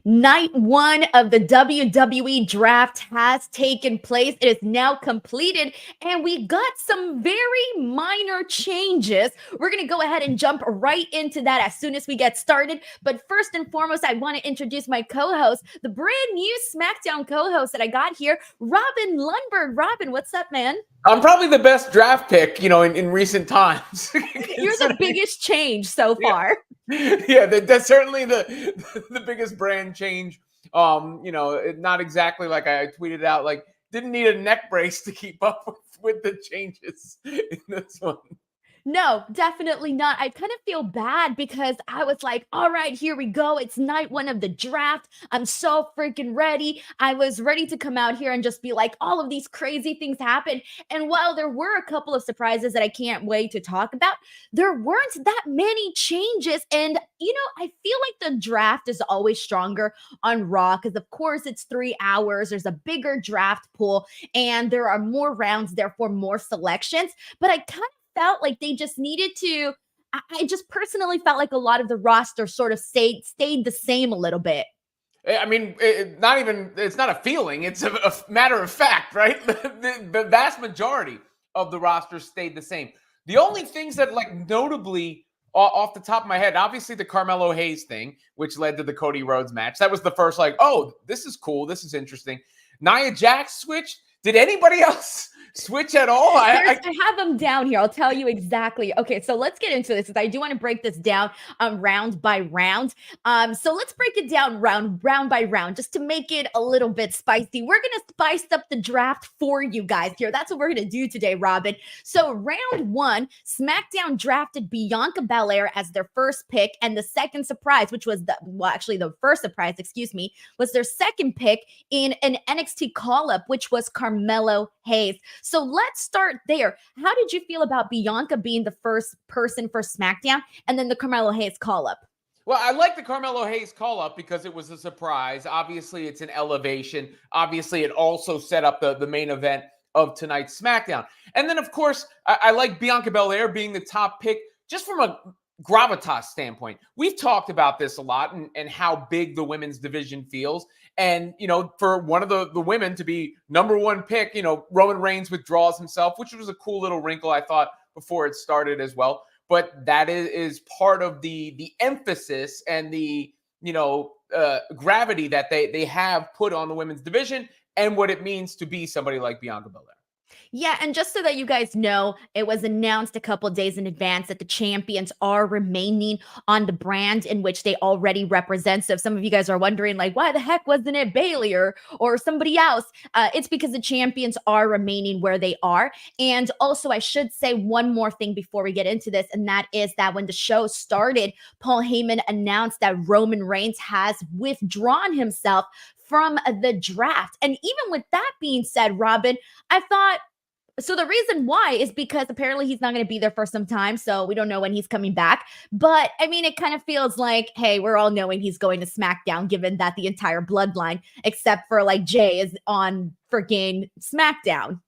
Night one of the WWE Draft has taken place. It is now completed, and we got some very minor changes. We're going to go ahead and jump right into that as soon as we get started. But first and foremost, I want to introduce my co-host, the brand new SmackDown co-host that I got here, Robin Lundberg. Robin, what's up, man? I'm probably the best draft pick, in recent times. You're the biggest change so far. Yeah, that's certainly the biggest brand change. Not exactly like I tweeted out, like didn't need a neck brace to keep up with the changes in this one. No, definitely not. I kind of feel bad because I was like, all right, here we go. It's night one of the draft. I'm so freaking ready. I was ready to come out here and just be like, all of these crazy things happen. And while there were a couple of surprises that I can't wait to talk about, there weren't that many changes. And, I feel like the draft is always stronger on Raw because, of course, it's 3 hours. There's a bigger draft pool and there are more rounds, therefore more selections. But I kind of felt like they just needed to. I just personally felt like a lot of the roster sort of stayed the same a little bit. I mean, it's not a feeling. It's a matter of fact, right? The vast majority of the roster stayed the same. The only things that, like, notably off the top of my head, obviously the Carmelo Hayes thing, which led to the Cody Rhodes match. That was the first, like, oh, this is cool. This is interesting. Nia Jax switched. Did anybody else switch at all? I have them down here. I'll tell you exactly. Okay, so let's get into this. I do want to break this down round by round. So let's break it down round by round just to make it a little bit spicy. We're going to spice up the draft for you guys here. That's what we're going to do today, Robin. So round one, SmackDown drafted Bianca Belair as their first pick, and the second surprise, which was the first surprise, was their second pick in an NXT call-up, which was Carmelo Hayes. So let's start there. How did you feel about Bianca being the first person for SmackDown and then the Carmelo Hayes call-up? Well, I like the Carmelo Hayes call-up because it was a surprise. Obviously, it's an elevation. Obviously, it also set up the main event of tonight's SmackDown. And then, of course, I like Bianca Belair being the top pick just from a gravitas standpoint. We've talked about this a lot and how big the women's division feels. And, for one of the women to be number one pick, Roman Reigns withdraws himself, which was a cool little wrinkle, I thought, before it started as well. But that is part of the emphasis and the, gravity that they have put on the women's division and what it means to be somebody like Bianca Belair. Yeah, and just so that you guys know, it was announced a couple days in advance that the champions are remaining on the brand in which they already represent. So if some of you guys are wondering, like, why the heck wasn't it Bayley or somebody else? It's because the champions are remaining where they are. And also, I should say one more thing before we get into this, and that is that when the show started, Paul Heyman announced that Roman Reigns has withdrawn himself from the draft. And even with that being said, Robin, I thought, so the reason why is because apparently he's not going to be there for some time. So we don't know when he's coming back. But I mean, it kind of feels like, hey, we're all knowing he's going to SmackDown, given that the entire bloodline, except for like Jay, is on freaking SmackDown.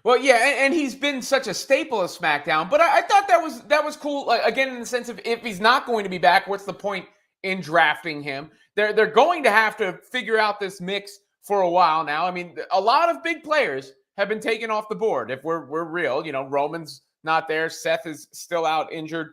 Well, yeah, and he's been such a staple of SmackDown. But I thought that was cool. Like, again, in the sense of if he's not going to be back, what's the point in drafting him? They're going to have to figure out this mix for a while now. I mean, a lot of big players have been taken off the board. If we're real, Roman's not there. Seth is still out injured,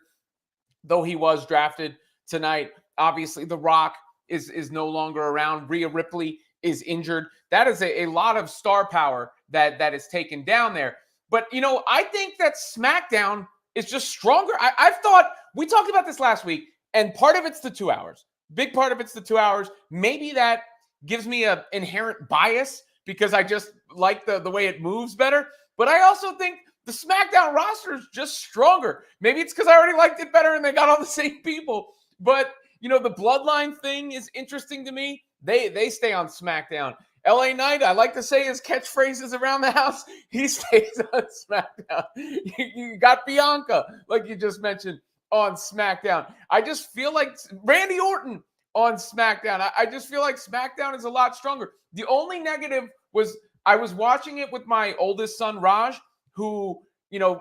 though he was drafted tonight. Obviously, The Rock is no longer around. Rhea Ripley is injured. That is a lot of star power that is taken down there. But, I think that SmackDown is just stronger. I've thought, we talked about this last week, and part of it's the 2 hours. Big part of it's the 2 hours. Maybe that gives me an inherent bias because I just like the way it moves better. But I also think the SmackDown roster is just stronger. Maybe it's because I already liked it better and they got all the same people. But, the Bloodline thing is interesting to me. They stay on SmackDown. LA Knight, I like to say his catchphrases around the house. He stays on SmackDown. You got Bianca, like you just mentioned, on SmackDown. I just feel like Randy Orton on SmackDown. I just feel like SmackDown is a lot stronger. The only negative was I was watching it with my oldest son, Raj, who,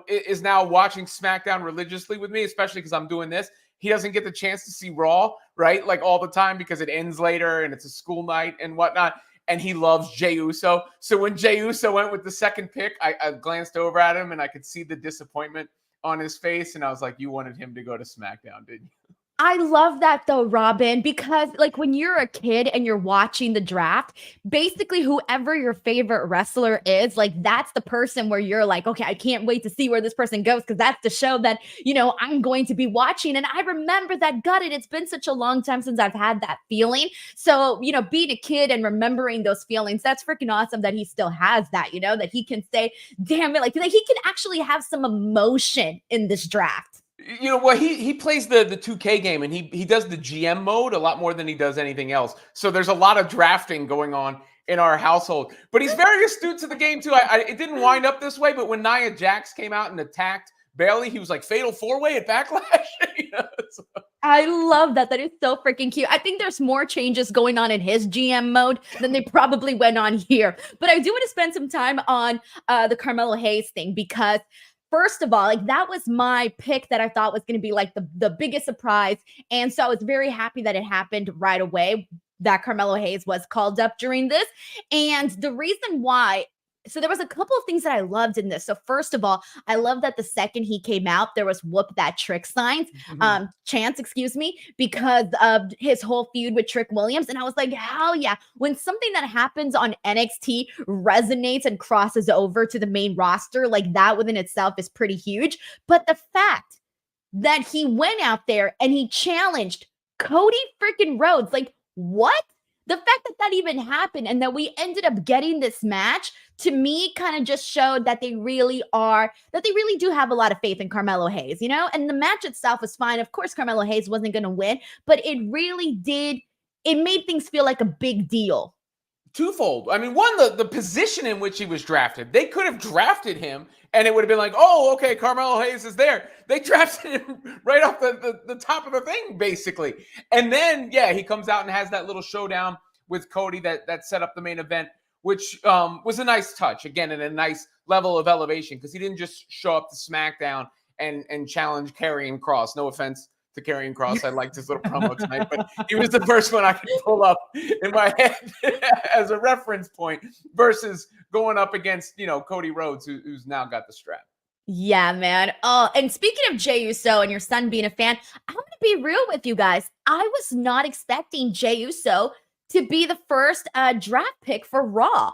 is now watching SmackDown religiously with me, especially because I'm doing this. he doesn't get the chance to see Raw, right? Like all the time because it ends later and it's a school night and whatnot. And he loves Jey Uso. So when Jey Uso went with the second pick, I glanced over at him and I could see the disappointment on his face. And I was like, you wanted him to go to SmackDown, didn't you? I love that though, Robin, because like when you're a kid and you're watching the draft, basically whoever your favorite wrestler is, like that's the person where you're like, okay, I can't wait to see where this person goes because that's the show that, I'm going to be watching. And I remember that gutted. It's been such a long time since I've had that feeling. So, being a kid and remembering those feelings, that's freaking awesome that he still has that, that he can say, damn it, like he can actually have some emotion in this draft. Well, he plays the 2K game and he does the GM mode a lot more than he does anything else. So there's a lot of drafting going on in our household. But he's very astute to the game too. It didn't wind up this way, but when Nia Jax came out and attacked Bayley, he was like fatal 4-way at Backlash. So. I love that. That is so freaking cute. I think there's more changes going on in his GM mode than they probably went on here. But I do want to spend some time on the Carmelo Hayes thing because first of all, like that was my pick that I thought was going to be like the biggest surprise. And so I was very happy that it happened right away, that Carmelo Hayes was called up during this. And the reason why, so there was a couple of things that I loved in this. So first of all, I love that the second he came out, there was whoop that trick chance, excuse me, because of his whole feud with Trick Williams. And I was like, hell yeah. When something that happens on NXT resonates and crosses over to the main roster, like that within itself is pretty huge. But the fact that he went out there and he challenged Cody freaking Rhodes, like what? The fact that that even happened and that we ended up getting this match, to me, kind of just showed that they really do have a lot of faith in Carmelo Hayes, And the match itself was fine. Of course, Carmelo Hayes wasn't going to win, but it really did. It made things feel like a big deal. Twofold. I mean, one, the position in which he was drafted. They could have drafted him and it would have been like, oh, okay, Carmelo Hayes is there. They drafted him right off the top of the thing, basically. And then, yeah, he comes out and has that little showdown with Cody that set up the main event, which was a nice touch, again, and a nice level of elevation, because he didn't just show up to SmackDown and challenge Karrion Kross. No offense to Karrion Kross. I liked his little promo tonight, but he was the first one I could pull up in my head as a reference point versus going up against, Cody Rhodes, who's now got the strap. Yeah, man. Oh, and speaking of Jey Uso and your son being a fan, I'm going to be real with you guys. I was not expecting Jey Uso to be the first draft pick for Raw.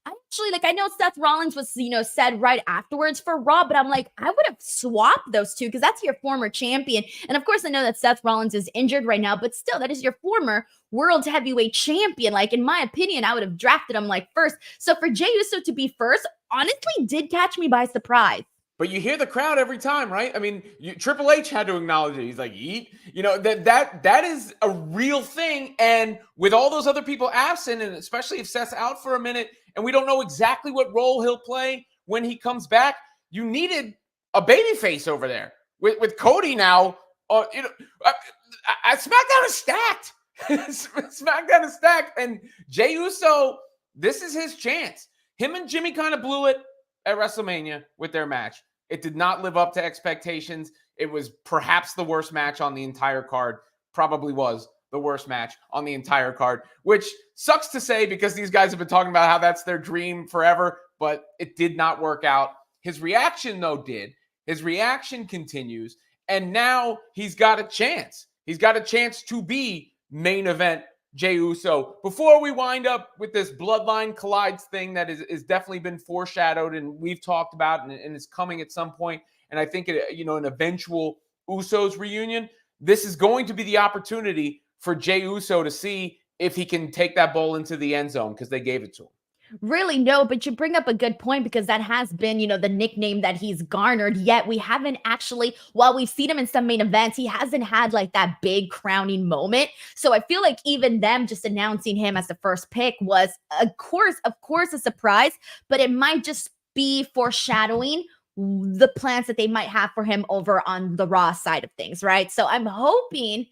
I know Seth Rollins was, said right afterwards for Raw, but I'm like, I would have swapped those two because that's your former champion. And of course, I know that Seth Rollins is injured right now, but still, that is your former world heavyweight champion. Like, in my opinion, I would have drafted him like first. So for Jey Uso to be first, honestly, did catch me by surprise. But you hear the crowd every time, right? I mean, Triple H had to acknowledge it. He's like, eat. That is a real thing. And with all those other people absent, and especially if Seth's out for a minute, and we don't know exactly what role he'll play when he comes back, you needed a babyface over there. With Cody now, SmackDown is stacked. SmackDown is stacked. And Jey Uso, this is his chance. Him and Jimmy kind of blew it at WrestleMania with their match. It did not live up to expectations. It was perhaps the worst match on the entire card. Probably was the worst match on the entire card, which sucks to say because these guys have been talking about how that's their dream forever, but it did not work out. His reaction, though, did. His reaction continues, and now he's got a chance. He's got a chance to be main event Jey Uso. Before we wind up with this Bloodline collides thing that is definitely been foreshadowed and we've talked about and is coming at some point, and I think an eventual Usos reunion, this is going to be the opportunity for Jey Uso to see if he can take that ball into the end zone because they gave it to him. Really, no, but you bring up a good point because that has been, the nickname that he's garnered, yet we haven't actually, while we've seen him in some main events, he hasn't had like that big crowning moment. So I feel like even them just announcing him as the first pick was, of course, a surprise, but it might just be foreshadowing the plans that they might have for him over on the Raw side of things, right? So I'm hoping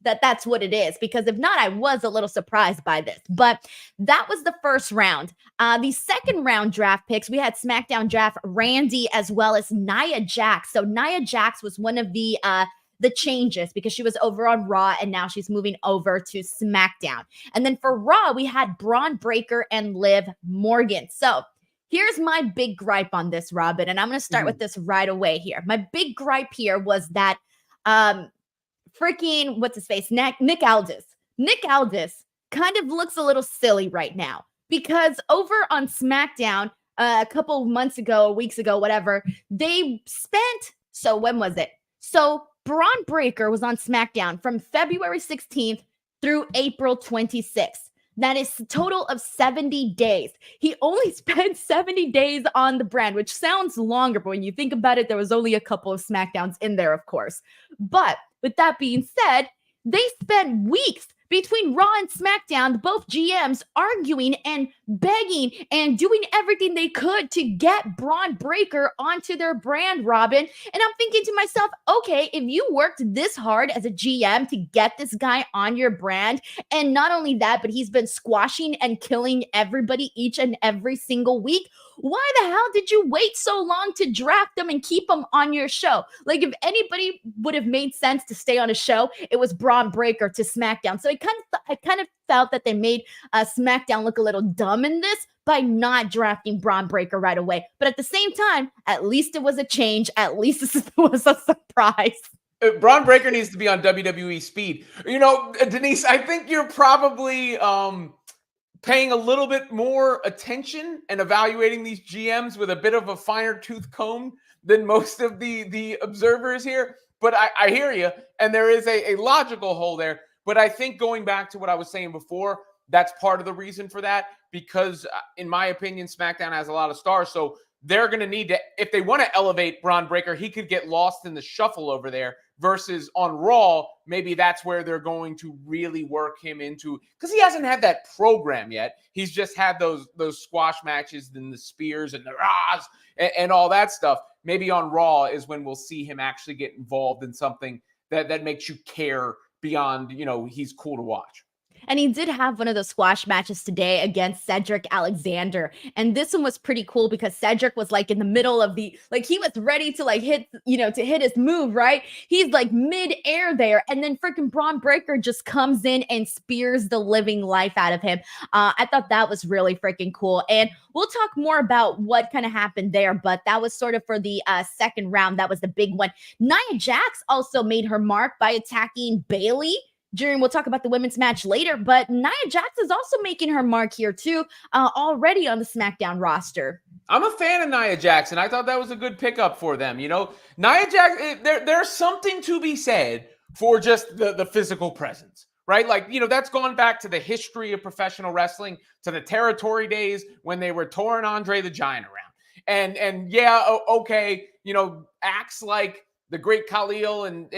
that that's what it is, because if not, I was a little surprised by this. But that was the first round. The second round draft picks, we had SmackDown draft Randy as well as Nia Jax. So Nia Jax was one of the the changes because she was over on Raw and now she's moving over to SmackDown. And then for Raw, we had Braun Breaker and Liv Morgan. So here's my big gripe on this, Robin, and I'm going to start with this right away here. My big gripe here was that freaking, what's his face? Nick Aldis. Nick Aldis kind of looks a little silly right now because over on SmackDown a couple months ago, weeks ago, whatever, they spent, so when was it? So Braun Breaker was on SmackDown from February 16th through April 26th. That is a total of 70 days. He only spent 70 days on the brand, which sounds longer, but when you think about it, there was only a couple of SmackDowns in there, of course. But with that being said, they spent weeks between Raw and SmackDown, both GMs arguing and begging and doing everything they could to get Braun Breaker onto their brand, Robin. And I'm thinking to myself, okay, if you worked this hard as a GM to get this guy on your brand, and not only that, but he's been squashing and killing everybody each and every single week, why the hell did you wait so long to draft them and keep them on your show? Like, if anybody would have made sense to stay on a show, it was Braun Breaker to SmackDown. So I kind of felt that they made SmackDown look a little dumb in this by not drafting Braun Breaker right away. But at the same time, at least it was a change. At least it was a surprise. Braun Breaker needs to be on WWE Speed. You know, Denise, I think you're probably paying a little bit more attention and evaluating these GMs with a bit of a finer tooth comb than most of the observers here. But I hear you, and there is a logical hole there. But I think going back to what I was saying before, that's part of the reason for that, because in my opinion, SmackDown has a lot of stars. So they're going to need to, if they want to elevate Braun Breaker, he could get lost in the shuffle over there. Versus on Raw, maybe that's where they're going to really work him into, because he hasn't had that program yet. He's just had those squash matches and the spears and the rahs and all that stuff. Maybe on Raw is when we'll see him actually get involved in something that makes you care beyond, you know, he's cool to watch. And he did have one of those squash matches today against Cedric Alexander. And this one was pretty cool because Cedric was like in the middle of the, like he was ready to like hit, you know, to hit his move, right? He's like mid-air there. And then freaking Braun Breaker just comes in and spears the living life out of him. I thought that was really freaking cool. And we'll talk more about what kind of happened there, but that was sort of for the second round. That was the big one. Nia Jax also made her mark by attacking Bayley. We'll talk about the women's match later, but Nia Jax is also making her mark here too, already on the SmackDown roster. I'm a fan of Nia Jax, and I thought that was a good pickup for them. You know, Nia Jax, there's something to be said for just the physical presence, right? Like, you know, that's gone back to the history of professional wrestling, to the territory days when they were touring Andre the Giant around. And yeah, okay, you know, acts like the Great Khalil and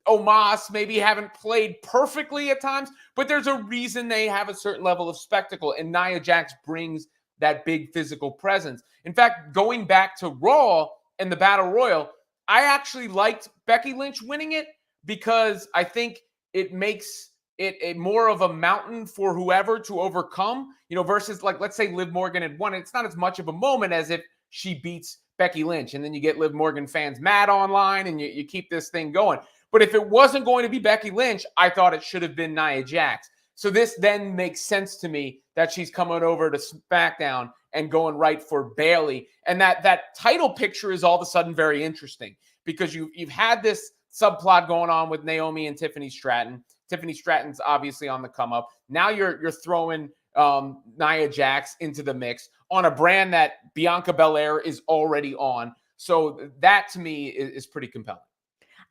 Omos maybe haven't played perfectly at times, but there's a reason they have a certain level of spectacle, and Nia Jax brings that big physical presence. In fact, going back to Raw and the Battle Royal, I actually liked Becky Lynch winning it because I think it makes it a more of a mountain for whoever to overcome, you know, versus like, let's say Liv Morgan had won. It's not as much of a moment as if she beats Becky Lynch, and then you get Liv Morgan fans mad online, and you keep this thing going. But if it wasn't going to be Becky Lynch, I thought it should have been Nia Jax. So this then makes sense to me that she's coming over to SmackDown and going right for Bayley. And that title picture is all of a sudden very interesting because you've had this subplot going on with Naomi and Tiffany Stratton. Tiffany Stratton's obviously on the come up. Now you're throwing Nia Jax into the mix on a brand that Bianca Belair is already on. So that to me is pretty compelling.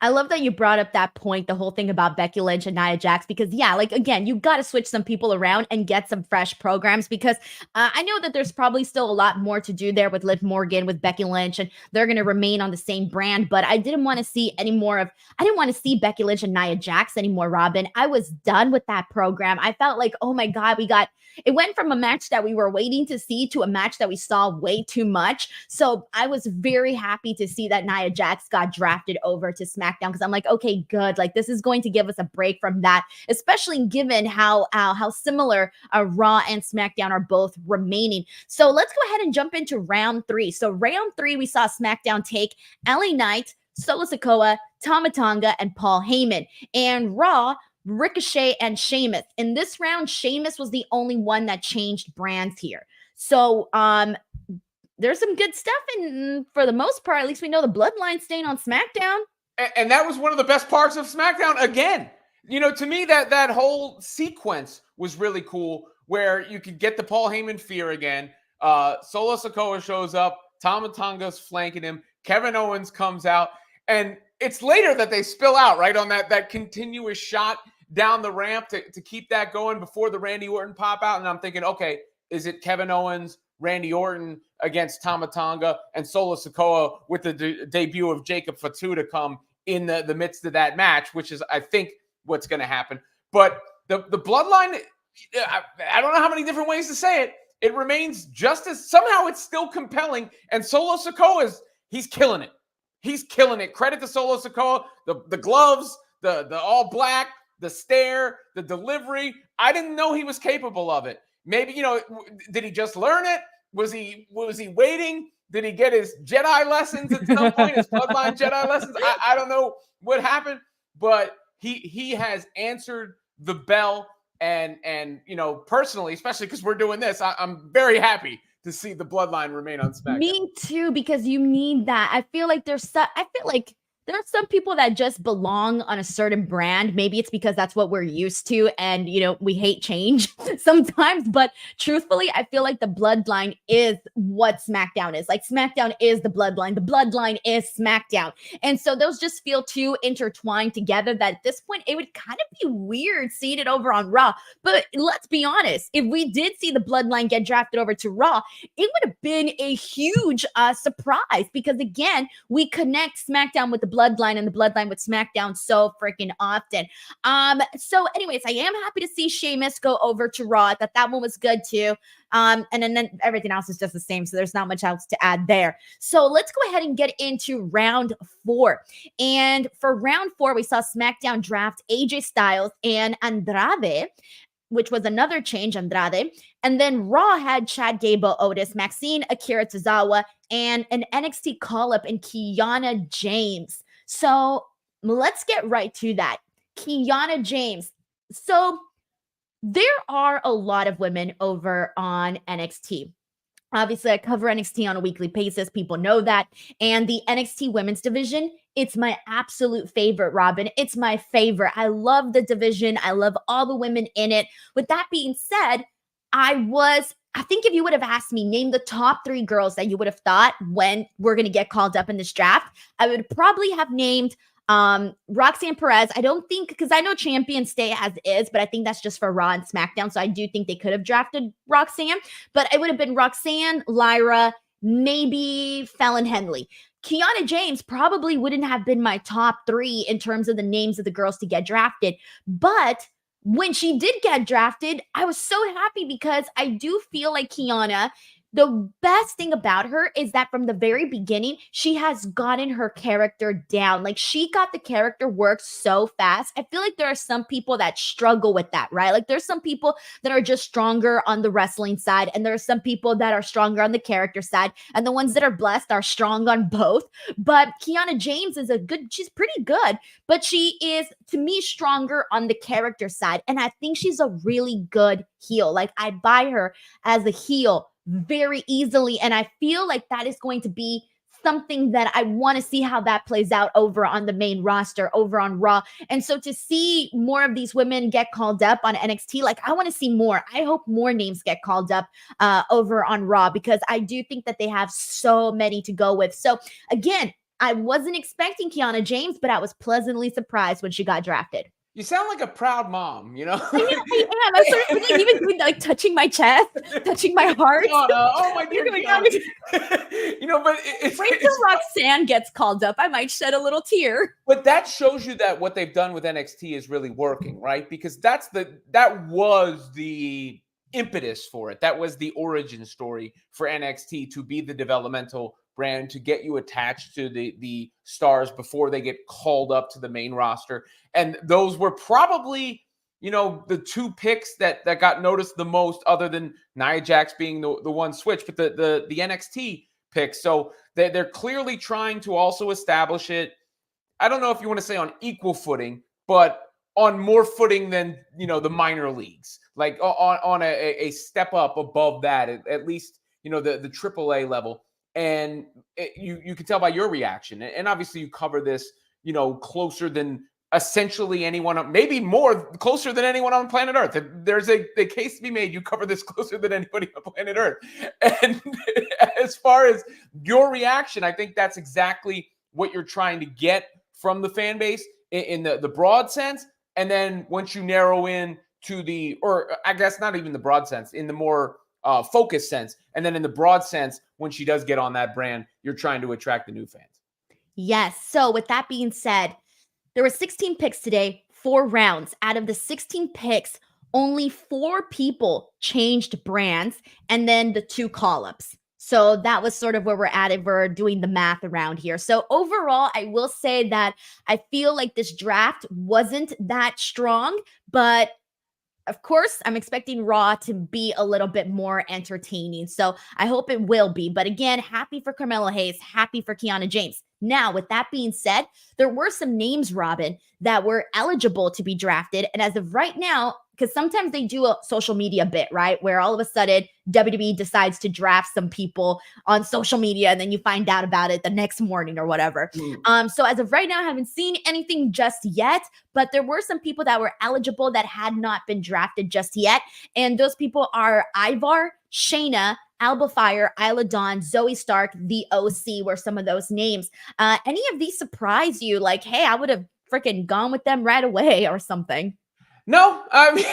I love that you brought up that point, the whole thing about Becky Lynch and Nia Jax, because yeah, like again, you got to switch some people around and get some fresh programs because I know that there's probably still a lot more to do there with Liv Morgan, with Becky Lynch, and they're going to remain on the same brand, but I didn't want to see any more of, I didn't want to see Becky Lynch and Nia Jax anymore, Robin. I was done with that program. I felt like, oh my God, it went from a match that we were waiting to see to a match that we saw way too much. So I was very happy to see that Nia Jax got drafted over to SmackDown because I'm like, okay, good. Like this is going to give us a break from that, especially given how similar Raw and SmackDown are both remaining. So let's go ahead and jump into round 3. So round 3, we saw SmackDown take LA Knight Solo Sikoa, Tama Tonga, and Paul Heyman. And Raw, Ricochet and Sheamus. In this round, Sheamus was the only one that changed brands here. So there's some good stuff, and for the most part, at least we know the Bloodline staying on SmackDown. And that was one of the best parts of SmackDown. Again, to me, that whole sequence was really cool, where you could get the Paul Heyman fear again. Solo Sikoa shows up, Tama Tonga's flanking him, Kevin Owens comes out, and it's later that they spill out, right, on that continuous shot down the ramp to keep that going before the Randy Orton pop out. And I'm thinking, okay, is it Kevin Owens, Randy Orton against Tama Tonga, and Solo Sikoa with the debut of Jacob Fatu to come in the midst of that match, which is, I think, what's going to happen. But the Bloodline, I don't know how many different ways to say it. It remains just as, somehow it's still compelling. And Solo Sikoa he's killing it. He's killing it. Credit to Solo Sikoa. The gloves, the all black, the stare, the delivery. I didn't know he was capable of it. Maybe, did he just learn it? Was he waiting? Did he get his Jedi lessons at some point? His Bloodline Jedi lessons? I don't know what happened, but he has answered the bell. And personally, especially because we're doing this, I'm very happy to see the Bloodline remain on SmackDown. Me too, because you need that. I feel like there are some people that just belong on a certain brand. Maybe it's because that's what we're used to, and we hate change sometimes. But truthfully, I feel like the Bloodline is what SmackDown is. Like, SmackDown is the Bloodline is SmackDown. And so those just feel too intertwined together that at this point it would kind of be weird seeing it over on Raw. But let's be honest, if we did see the Bloodline get drafted over to Raw, it would have been a huge surprise, because again, we connect SmackDown with the Bloodline and the Bloodline with SmackDown so freaking often. So anyways, I am happy to see Sheamus go over to Raw. I thought that one was good too. And then everything else is just the same, so there's not much else to add there. So let's go ahead and get into round 4. And for round 4, we saw SmackDown draft AJ Styles and Andrade, which was another change, Andrade. And then Raw had Chad Gable, Otis, Maxine, Akira Tozawa, and an NXT call-up in Kiana James. So let's get right to that. Kiana James. So there are a lot of women over on NXT. Obviously, I cover NXT on a weekly basis. People know that. And the NXT women's division, it's my absolute favorite, Robin. It's my favorite. I love the division. I love all the women in it. With that being said, I think if you would have asked me, name the top 3 girls that you would have thought when we're going to get called up in this draft, I would probably have named Roxanne Perez. I don't think, because I know champions stay as is, but I think that's just for Raw and SmackDown. So I do think they could have drafted Roxanne, but it would have been Roxanne, Lyra, maybe Fallon Henley. Kiana James probably wouldn't have been my top 3 in terms of the names of the girls to get drafted. But when she did get drafted, I was so happy, because I do feel like Kiana, the best thing about her is that from the very beginning, she has gotten her character down. Like, she got the character work so fast. I feel like there are some people that struggle with that, right? Like, there's some people that are just stronger on the wrestling side, and there are some people that are stronger on the character side, and the ones that are blessed are strong on both. But Kiana James is she's pretty good, but she is, to me, stronger on the character side. And I think she's a really good heel. Like, I buy her as a heel very easily. And I feel like that is going to be something that I want to see how that plays out over on the main roster, over on Raw. And so to see more of these women get called up on NXT, like, I want to see more. I hope more names get called up over on Raw, because I do think that they have so many to go with. So again, I wasn't expecting Kiana James, but I was pleasantly surprised when she got drafted. You sound like a proud mom, I am. I'm sort of even doing, like, touching my chest, touching my heart. Oh my dear God. But wait till Roxanne gets called up. I might shed a little tear. But that shows you that what they've done with NXT is really working, right? Because that was the impetus for it. That was the origin story for NXT, to be the developmental brand, to get you attached to the stars before they get called up to the main roster. And those were probably, the 2 picks that got noticed the most, other than Nia Jax being the one switch, but the NXT picks. So they're clearly trying to also establish it I don't know if you want to say on equal footing, but on more footing than, the minor leagues, like on a step up above that, at least, the AAA level. And you can tell by your reaction. And obviously you cover this, closer than essentially anyone, maybe more closer than anyone on planet Earth. There's a case to be made. You cover this closer than anybody on planet Earth. And as far as your reaction, I think that's exactly what you're trying to get from the fan base in the broad sense. And then once you narrow in to or I guess not even the broad sense, in the more focused sense, and then in the broad sense, when she does get on that brand, you're trying to attract the new fans. Yes. So with that being said, there were 16 picks today, 4 rounds. Out of the 16 picks, only 4 people changed brands, and then the 2 call-ups. So that was sort of where we're at if we're doing the math around here. So overall, I will say that I feel like this draft wasn't that strong, but of course, I'm expecting Raw to be a little bit more entertaining. So I hope it will be. But again, happy for Carmelo Hayes, happy for Kiana James. Now, with that being said, there were some names, Robin, that were eligible to be drafted. And as of right now, because sometimes they do a social media bit, right? Where all of a sudden WWE decides to draft some people on social media and then you find out about it the next morning or whatever. So as of right now, I haven't seen anything just yet, but there were some people that were eligible that had not been drafted just yet. And those people are Ivar, Shayna, Alba Fire, Isla Dawn, Zoe Stark, the OC were some of those names. Any of these surprise you? Like, hey, I would have freaking gone with them right away or something. No, I mean,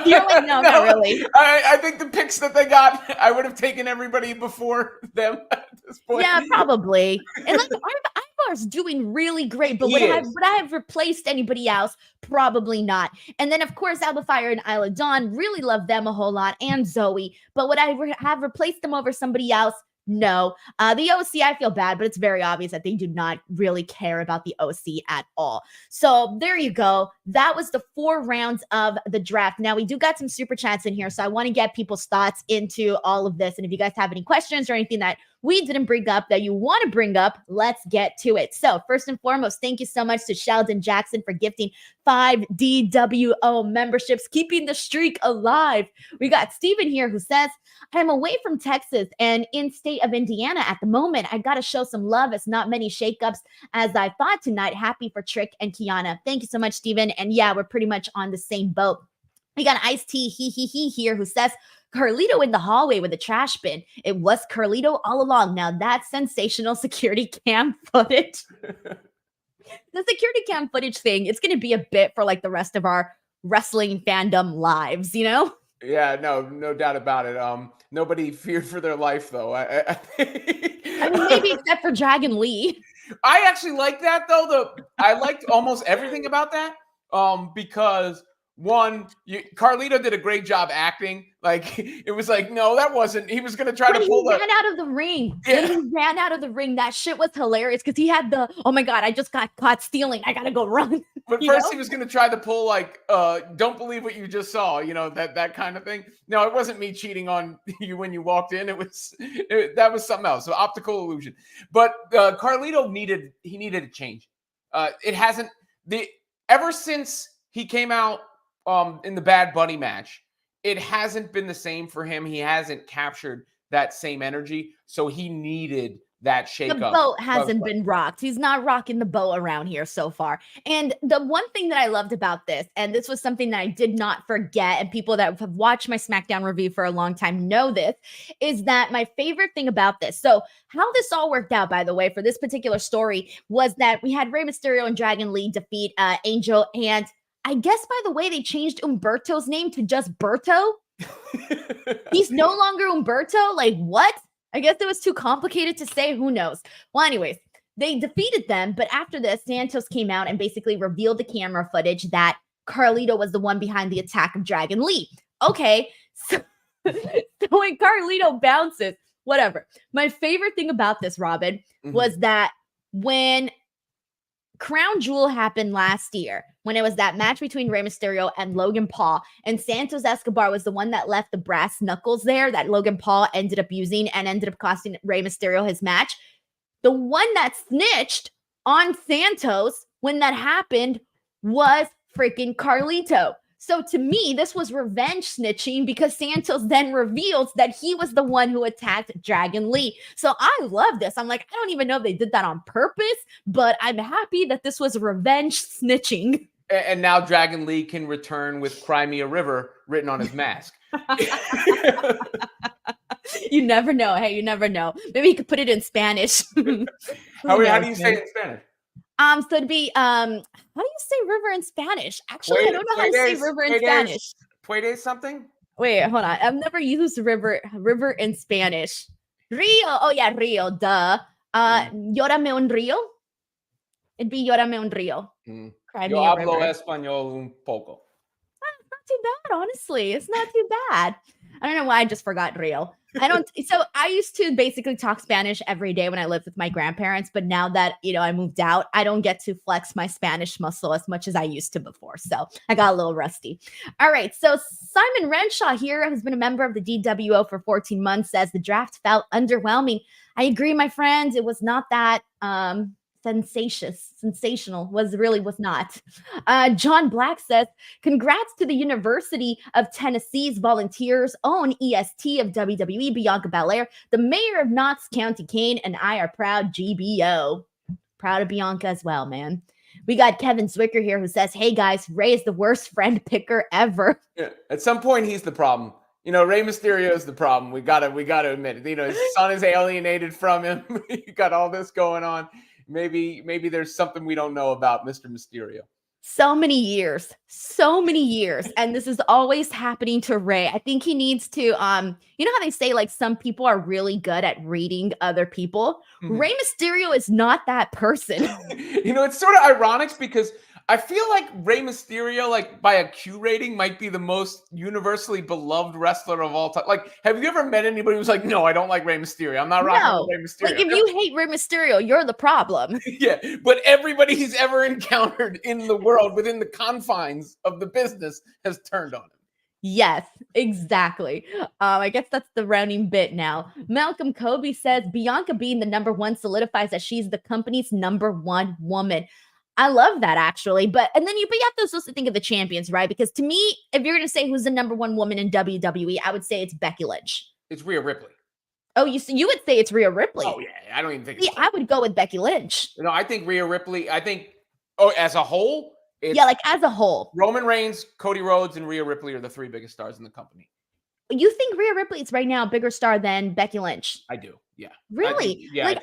you're like, no, not really. I think the picks that they got, I would have taken everybody before them at this point. Yeah, probably. And like Ivar's doing really great, but would I have replaced anybody else? Probably not. And then of course, Alba Fire and Isla Dawn, really love them a whole lot, and Zoe. But would I have replaced them over somebody else? No. The OC, I feel bad, but it's very obvious that they do not really care about the OC at all. So there you go. That was the 4 rounds of the draft. Now, we do got some super chats in here, so I want to get people's thoughts into all of this. And if you guys have any questions or anything that we didn't bring up that you want to bring up, let's get to it. So first and foremost, thank you so much to Sheldon Jackson for gifting 5 DWO memberships, keeping the streak alive. We got Steven here who says, I'm away from Texas and in state of Indiana at the moment. I got to show some love. It's not many shakeups as I thought tonight. Happy for Trick and Kiana. Thank you so much, Steven. And yeah, we're pretty much on the same boat. We got Ice-T he here who says, Carlito in the hallway with a trash bin. It was Carlito all along. Now that's sensational security cam footage. The security cam footage thing, it's going to be a bit for like the rest of our wrestling fandom lives, you know? Yeah, no doubt about it. Nobody feared for their life though. I mean, maybe except for Dragon Lee. I actually like that though. I liked almost everything about that. Because one, Carlito did a great job acting. Like it was like, no, that wasn't. He was gonna try to pull ran out of the ring. Yeah. When he ran out of the ring, that shit was hilarious because he had the, oh my god, I just got caught stealing. I gotta go run. But first, he was gonna try to pull like, don't believe what you just saw. That kind of thing. No, it wasn't me cheating on you when you walked in. That was something else. So optical illusion. But Carlito needed a change. It hasn't ever since he came out in the Bad Bunny match, it hasn't been the same for him. He hasn't captured that same energy. So he needed that shake up. The boat hasn't been rocked. He's not rocking the boat around here so far. And the one thing that I loved about this, and this was something that I did not forget, and people that have watched my SmackDown review for a long time know this, is that my favorite thing about this, so how this all worked out, by the way, for this particular story, was that we had Rey Mysterio and Dragon Lee defeat Angel, and I guess, by the way, they changed Umberto's name to just Berto. He's no longer Umberto. Like, what? I guess it was too complicated to say. Who knows? Well, anyways, they defeated them. But after this, Santos came out and basically revealed the camera footage that Carlito was the one behind the attack of Dragon Lee. Okay. So when Carlito bounces, whatever. My favorite thing about this, Robin, was that when Crown Jewel happened last year, when it was that match between Rey Mysterio and Logan Paul, and Santos Escobar was the one that left the brass knuckles there that Logan Paul ended up using and ended up costing Rey Mysterio his match. The one that snitched on Santos when that happened was freaking Carlito. So to me, this was revenge snitching because Santos then reveals that he was the one who attacked Dragon Lee. So I love this. I'm like, I don't even know if they did that on purpose, but I'm happy that this was revenge snitching. And now Dragon Lee can return with Cry Me a River written on his mask. You never know. Hey, you never know. Maybe you could put it in Spanish. How do you say it in Spanish? So it'd be how do you say river in Spanish? Actually, I don't know how to say river in Spanish. Puede something? Wait, hold on. I've never used river in Spanish. Rio. Oh yeah, Rio. Duh. Llórame un río. It'd be llórame un río. Cry me a river. Yo hablo español un poco. It's not too bad, honestly. It's not too bad. I don't know why I just forgot Rio. So I used to basically talk Spanish every day when I lived with my grandparents, but now that, I moved out, I don't get to flex my Spanish muscle as much as I used to before. So I got a little rusty. All right. So Simon Renshaw here, who's been a member of the DWO for 14 months, says the draft felt underwhelming. I agree, my friends. It was not that, sensational was not. John Black says, congrats to the University of Tennessee's volunteers own EST of WWE, Bianca Belair. The mayor of Knox County, Kane, and I are proud GBO. Proud of Bianca as well, man. We got Kevin Zwicker here who says, hey guys, Ray is the worst friend picker ever. Yeah, at some point he's the problem. Rey Mysterio is the problem. We gotta admit it. His son is alienated from him. You got all this going on. Maybe there's something we don't know about Mr. Mysterio. So many years. And this is always happening to Ray. I think he needs to, you know how they say like some people are really good at reading other people? Mm-hmm. Rey Mysterio is not that person. It's sort of ironic because I feel like Rey Mysterio, like by a Q rating, might be the most universally beloved wrestler of all time. Like, have you ever met anybody who's like, no, I don't like Rey Mysterio. I'm not rocking with Rey Mysterio. Like, if you hate Rey Mysterio, you're the problem. Yeah, but everybody he's ever encountered in the world, within the confines of the business, has turned on him. Yes, exactly. I guess that's the rounding bit now. Malcolm Kobe says, Bianca being the number one solidifies that she's the company's number one woman. I love that, actually. But you have to also think of the champions, right? Because to me, if you're going to say who's the number one woman in WWE, I would say it's Becky Lynch. It's Rhea Ripley. Oh, you would say it's Rhea Ripley. Oh, yeah. I don't even think it's I would go with Becky Lynch. No, I think Rhea Ripley, as a whole. As a whole. Roman Reigns, Cody Rhodes, and Rhea Ripley are the three biggest stars in the company. You think Rhea Ripley is right now a bigger star than Becky Lynch? I do. Yeah. Really? I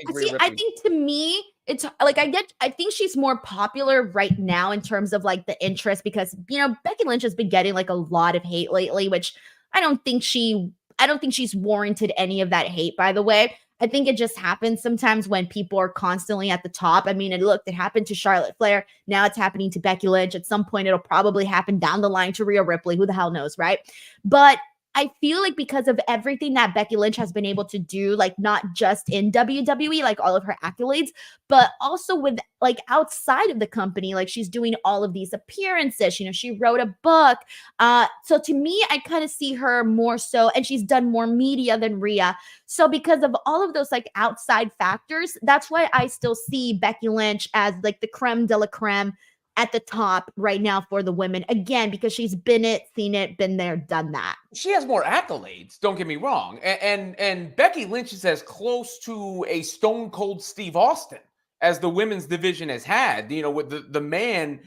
think to me, it's like I think she's more popular right now in terms of like the interest because Becky Lynch has been getting like a lot of hate lately, which I don't think she's warranted any of that hate, by the way. I think it just happens sometimes when people are constantly at the top. I mean, it happened to Charlotte Flair. Now it's happening to Becky Lynch. At some point, it'll probably happen down the line to Rhea Ripley. Who the hell knows, right? But I feel like because of everything that Becky Lynch has been able to do, like not just in WWE, like all of her accolades, but also with like outside of the company, like she's doing all of these appearances. She wrote a book. So to me, I kind of see her more so, and she's done more media than Rhea. So because of all of those like outside factors, that's why I still see Becky Lynch as like the creme de la creme at the top right now for the women, again, because she's been it, seen it, been there, done that. She has more accolades, don't get me wrong. And Becky Lynch is as close to a Stone Cold Steve Austin as the women's division has had, with the man,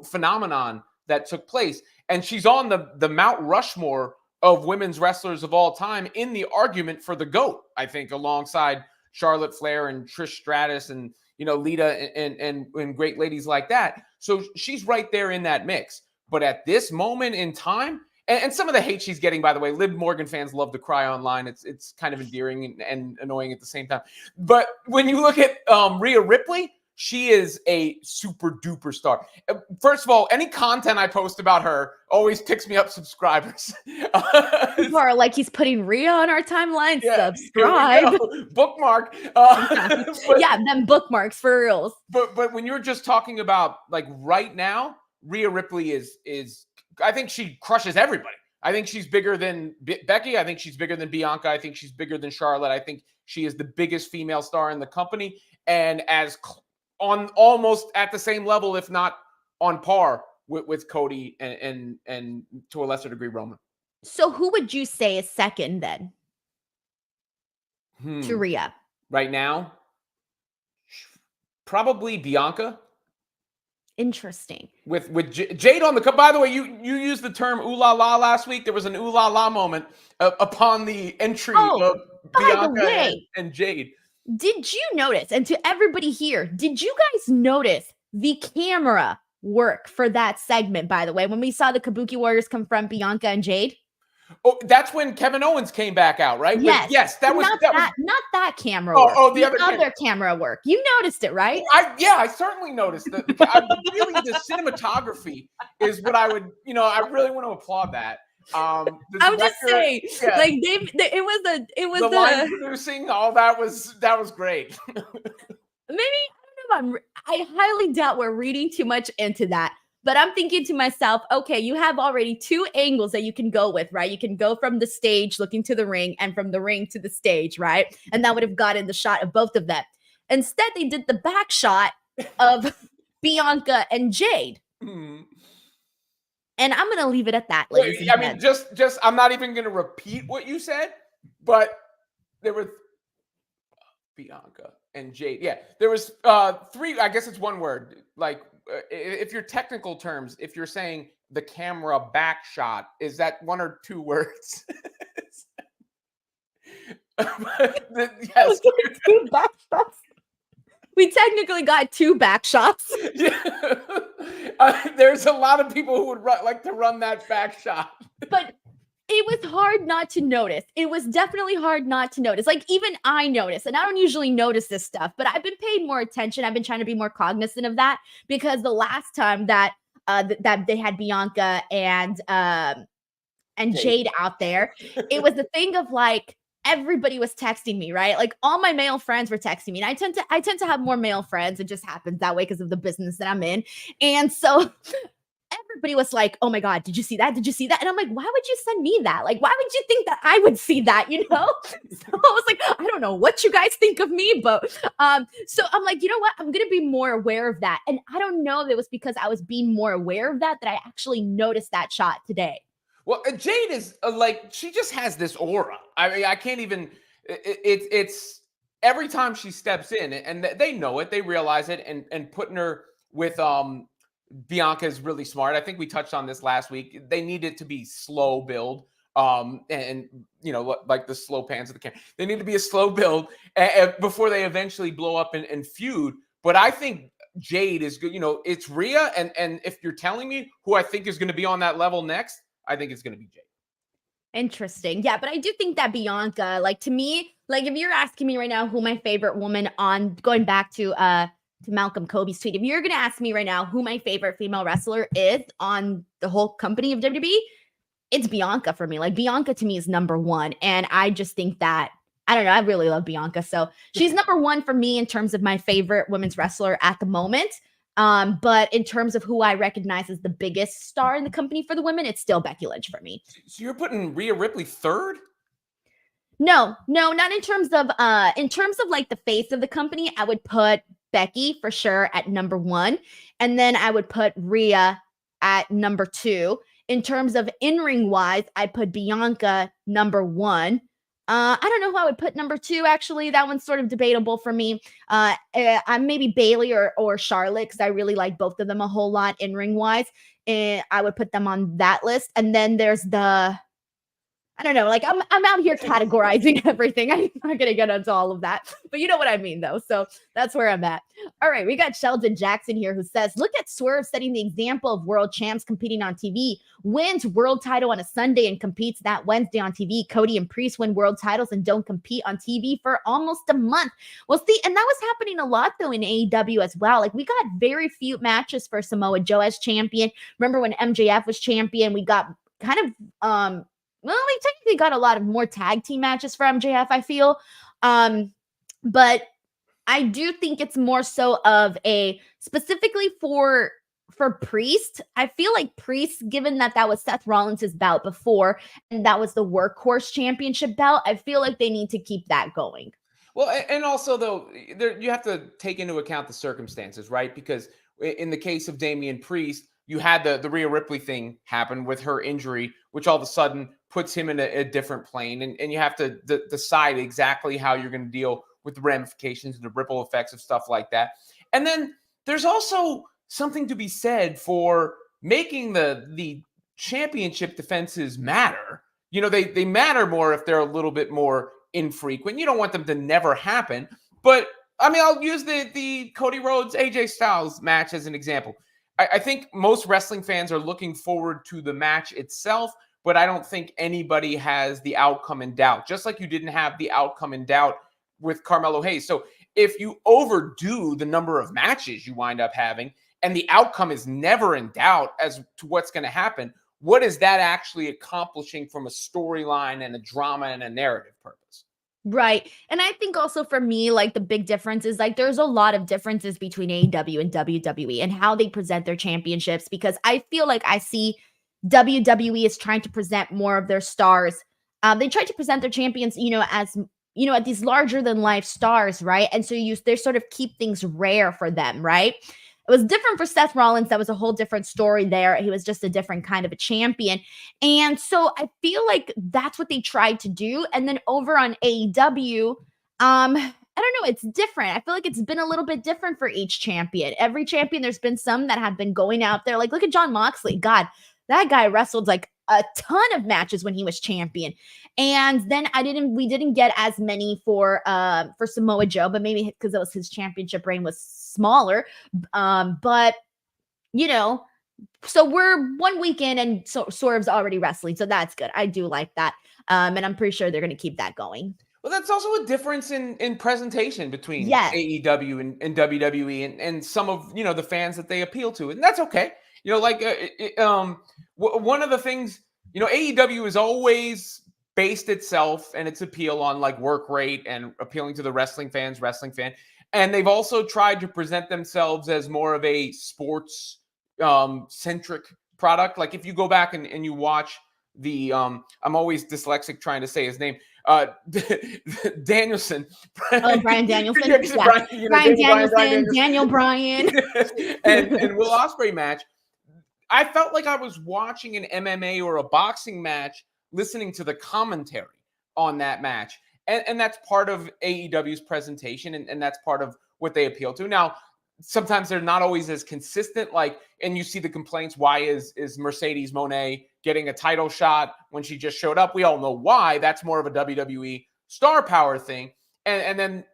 phenomenon that took place. And she's on the Mount Rushmore of women's wrestlers of all time in the argument for the GOAT, I think, alongside Charlotte Flair and Trish Stratus and Lita and great ladies like that. So she's right there in that mix. But at this moment in time, and some of the hate she's getting, by the way, Liv Morgan fans love to cry online. It's kind of endearing and annoying at the same time. But when you look at Rhea Ripley, she is a super duper star. First of all, any content I post about her always picks me up subscribers. People are like, he's putting Rhea on our timeline. Yeah, subscribe. Bookmark. Them bookmarks for reals. But when you're just talking about like right now, Rhea Ripley is I think she crushes everybody. I think she's bigger than Becky. I think she's bigger than Bianca. I think she's bigger than Charlotte. I think she is the biggest female star in the company. And as on almost at the same level, if not on par with Cody and to a lesser degree Roman. So who would you say is second then to Rhea? Right now, probably Bianca. Interesting. With Jade on the cup. By the way, you used the term ooh la la last week. There was an ooh la la moment upon the entry of Bianca and Jade. Did you notice, and to everybody here, did you guys notice the camera work for that segment, by the way, when we saw the Kabuki Warriors confront Bianca and Jade? Oh, that's when Kevin Owens came back out, right? Yes, that was not that camera work. The other camera work. You noticed it, right? I certainly noticed that. Really, the cinematography is what I would, I really want to applaud that. I'm just saying, like it was the line producing, all that was great. Maybe I don't know. I highly doubt we're reading too much into that. But I'm thinking to myself, okay, you have already two angles that you can go with, right? You can go from the stage looking to the ring and from the ring to the stage, right? And that would have gotten the shot of both of them. Instead, they did the back shot of Bianca and Jade. And I'm going to leave it at that, ladies and gentlemen. Just I'm not even going to repeat what you said, but there were Bianca and Jade. Yeah, there was three, I guess it's one word, like, if you're technical terms, if you're saying the camera back shot, is that one or two words? Yes. Two back shots. We technically got two back shots. Yeah. There's a lot of people who would like to run that back shot. But it was hard not to notice. It was definitely hard not to notice. Like, even I noticed, and I don't usually notice this stuff, but I've been paying more attention. I've been trying to be more cognizant of that, because the last time that that they had Bianca and Jade out there, it was the thing of like, everybody was texting me, right? Like, all my male friends were texting me. And I tend to have more male friends. It just happens that way because of the business that I'm in. And so everybody was like, oh my God, did you see that? Did you see that? And I'm like, why would you send me that? Like, why would you think that I would see that, So I was like, I don't know what you guys think of me, but so I'm like, you know what? I'm going to be more aware of that. And I don't know if it was because I was being more aware of that I actually noticed that shot today. Well, Jade is she just has this aura. I mean, I can't even, it's every time she steps in, and they know it, they realize it, and putting her with, Bianca is really smart. I think we touched on this last week. They need it to be slow build, and like the slow pans of the camera. They need to be a slow build before they eventually blow up and feud. But I think Jade is good. It's Rhea, and if you're telling me who I think is going to be on that level next, I think it's going to be Jade. Interesting. Yeah, but I do think that Bianca, like, to me, like, if you're asking me right now who my favorite woman on, going back to Malcolm Kobe's tweet, if you're going to ask me right now who my favorite female wrestler is on the whole company of WWE, it's Bianca for me. Like, Bianca to me is number one. And I just think that, I don't know, I really love Bianca. So she's number one for me in terms of my favorite women's wrestler at the moment. But in terms of who I recognize as the biggest star in the company for the women, it's still Becky Lynch for me. So you're putting Rhea Ripley third? No, not in terms of like the face of the company. I would put Becky for sure at number one. And then I would put Rhea at number two. In terms of in-ring wise, I put Bianca number one. I don't know who I would put number two, actually. That one's sort of debatable for me. I'm maybe Bailey or Charlotte, because I really like both of them a whole lot in-ring wise. And I would put them on that list. And then there's I don't know, like, I'm out here categorizing everything. I'm not going to get into all of that, but you know what I mean, though. So that's where I'm at. All right, we got Sheldon Jackson here, who says, look at Swerve setting the example of world champs competing on TV, wins world title on a Sunday and competes that Wednesday on TV. Cody and Priest win world titles and don't compete on TV for almost a month. Well, see, and that was happening a lot, though, in AEW as well. Like, we got very few matches for Samoa Joe as champion. Remember when MJF was champion? We got kind of, well, we technically got a lot of more tag team matches for MJF, I feel. But I do think it's more so of a specifically for Priest. I feel like Priest, given that was Seth Rollins' bout before, and that was the Workhorse Championship belt, I feel like they need to keep that going. Well, and also though, you have to take into account the circumstances, right? Because in the case of Damian Priest, you had the Rhea Ripley thing happen with her injury, which all of a sudden puts him in a different plane, and you have to decide exactly how you're going to deal with the ramifications and the ripple effects of stuff like that. And then there's also something to be said for making the championship defenses matter. They matter more if they're a little bit more infrequent. You don't want them to never happen. But I mean, I'll use the Cody Rhodes AJ Styles match as an example. I think most wrestling fans are looking forward to the match itself, but I don't think anybody has the outcome in doubt, just like you didn't have the outcome in doubt with Carmelo Hayes. So if you overdo the number of matches you wind up having and the outcome is never in doubt as to what's going to happen, what is that actually accomplishing from a storyline and a drama and a narrative purpose? Right. And I think also for me, like the big difference is like there's a lot of differences between AEW and WWE and how they present their championships, because I feel like I see WWE is trying to present more of their stars. They try to present their champions, as at these larger than life stars, right? And so they sort of keep things rare for them, right? It was different for Seth Rollins. That was a whole different story there. He was just a different kind of a champion. And so I feel like that's what they tried to do. And then over on AEW, I don't know, it's different. I feel like it's been a little bit different for each champion. Every champion, there's been some that have been going out there. Like, look at Jon Moxley. God, that guy wrestled like a ton of matches when he was champion. And then we didn't get as many for Samoa Joe, but maybe because it was his championship reign was smaller. But so we're 1 week in and Swerve's already wrestling. So that's good. I do like that. And I'm pretty sure they're going to keep that going. Well, that's also a difference in presentation between Yes. AEW and WWE and some of, the fans that they appeal to. And that's okay. One of the things, AEW has always based itself and its appeal on like work rate and appealing to the wrestling fan. And they've also tried to present themselves as more of a sports centric product. Like if you go back and you watch the I'm always dyslexic trying to say his name, Danielson. Brian Danielson. Yeah. Brian Danielson, Daniel Bryan. and Will Ospreay match. I felt like I was watching an MMA or a boxing match, listening to the commentary on that match. And that's part of AEW's presentation, and that's part of what they appeal to. Now, sometimes they're not always as consistent, and you see the complaints, why is Mercedes Moné getting a title shot when she just showed up? We all know why. That's more of a WWE star power thing. And then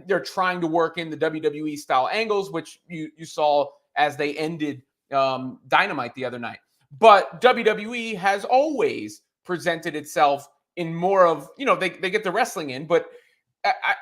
they're trying to work in the WWE style angles, which you saw as they ended Dynamite the other night. But WWE has always presented itself in more of, they get the wrestling in, but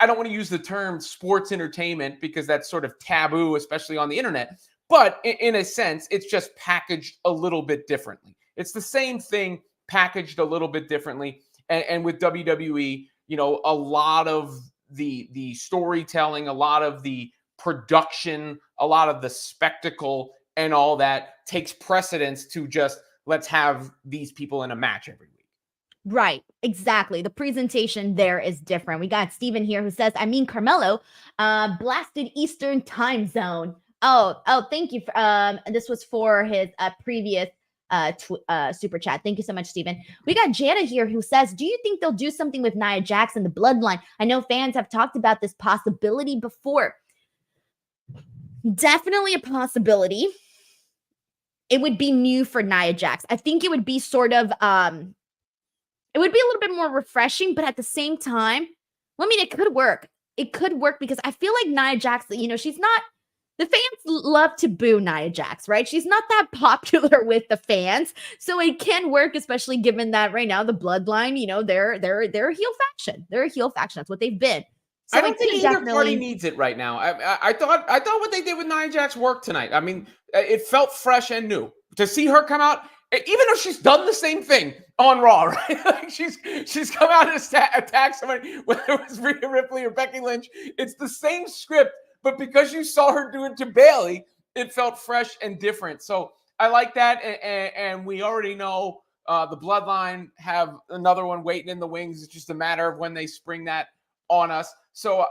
I don't want to use the term sports entertainment because that's sort of taboo, especially on the internet. But in a sense, it's just packaged a little bit differently. It's the same thing packaged a little bit differently. And with WWE, a lot of the storytelling, a lot of the production, a lot of the spectacle and all that takes precedence to just let's have these people in a match every week. Right, exactly. The presentation there is different. We got Steven here who says, Carmelo, blasted Eastern time zone. Oh, thank you. This was for his previous super chat. Thank you so much, Steven. We got Jana here who says, do you think they'll do something with Nia Jax and the Bloodline? I know fans have talked about this possibility before. Definitely a possibility. It would be new for Nia Jax. I think it would be sort of, it would be a little bit more refreshing, but at the same time, it could work. It could work because I feel like Nia Jax, she's not, the fans love to boo Nia Jax, right? She's not that popular with the fans. So it can work, especially given that right now the Bloodline, they're a heel faction. They're a heel faction. That's what they've been. So I don't think either party needs it right now. I thought what they did with Nia Jax worked tonight. I mean, it felt fresh and new. To see her come out, even though she's done the same thing on Raw, right? Like she's come out and attacked somebody, whether it was Rhea Ripley or Becky Lynch. It's the same script, but because you saw her do it to Bayley, it felt fresh and different. So I like that, and we already know the Bloodline have another one waiting in the wings. It's just a matter of when they spring that on us. So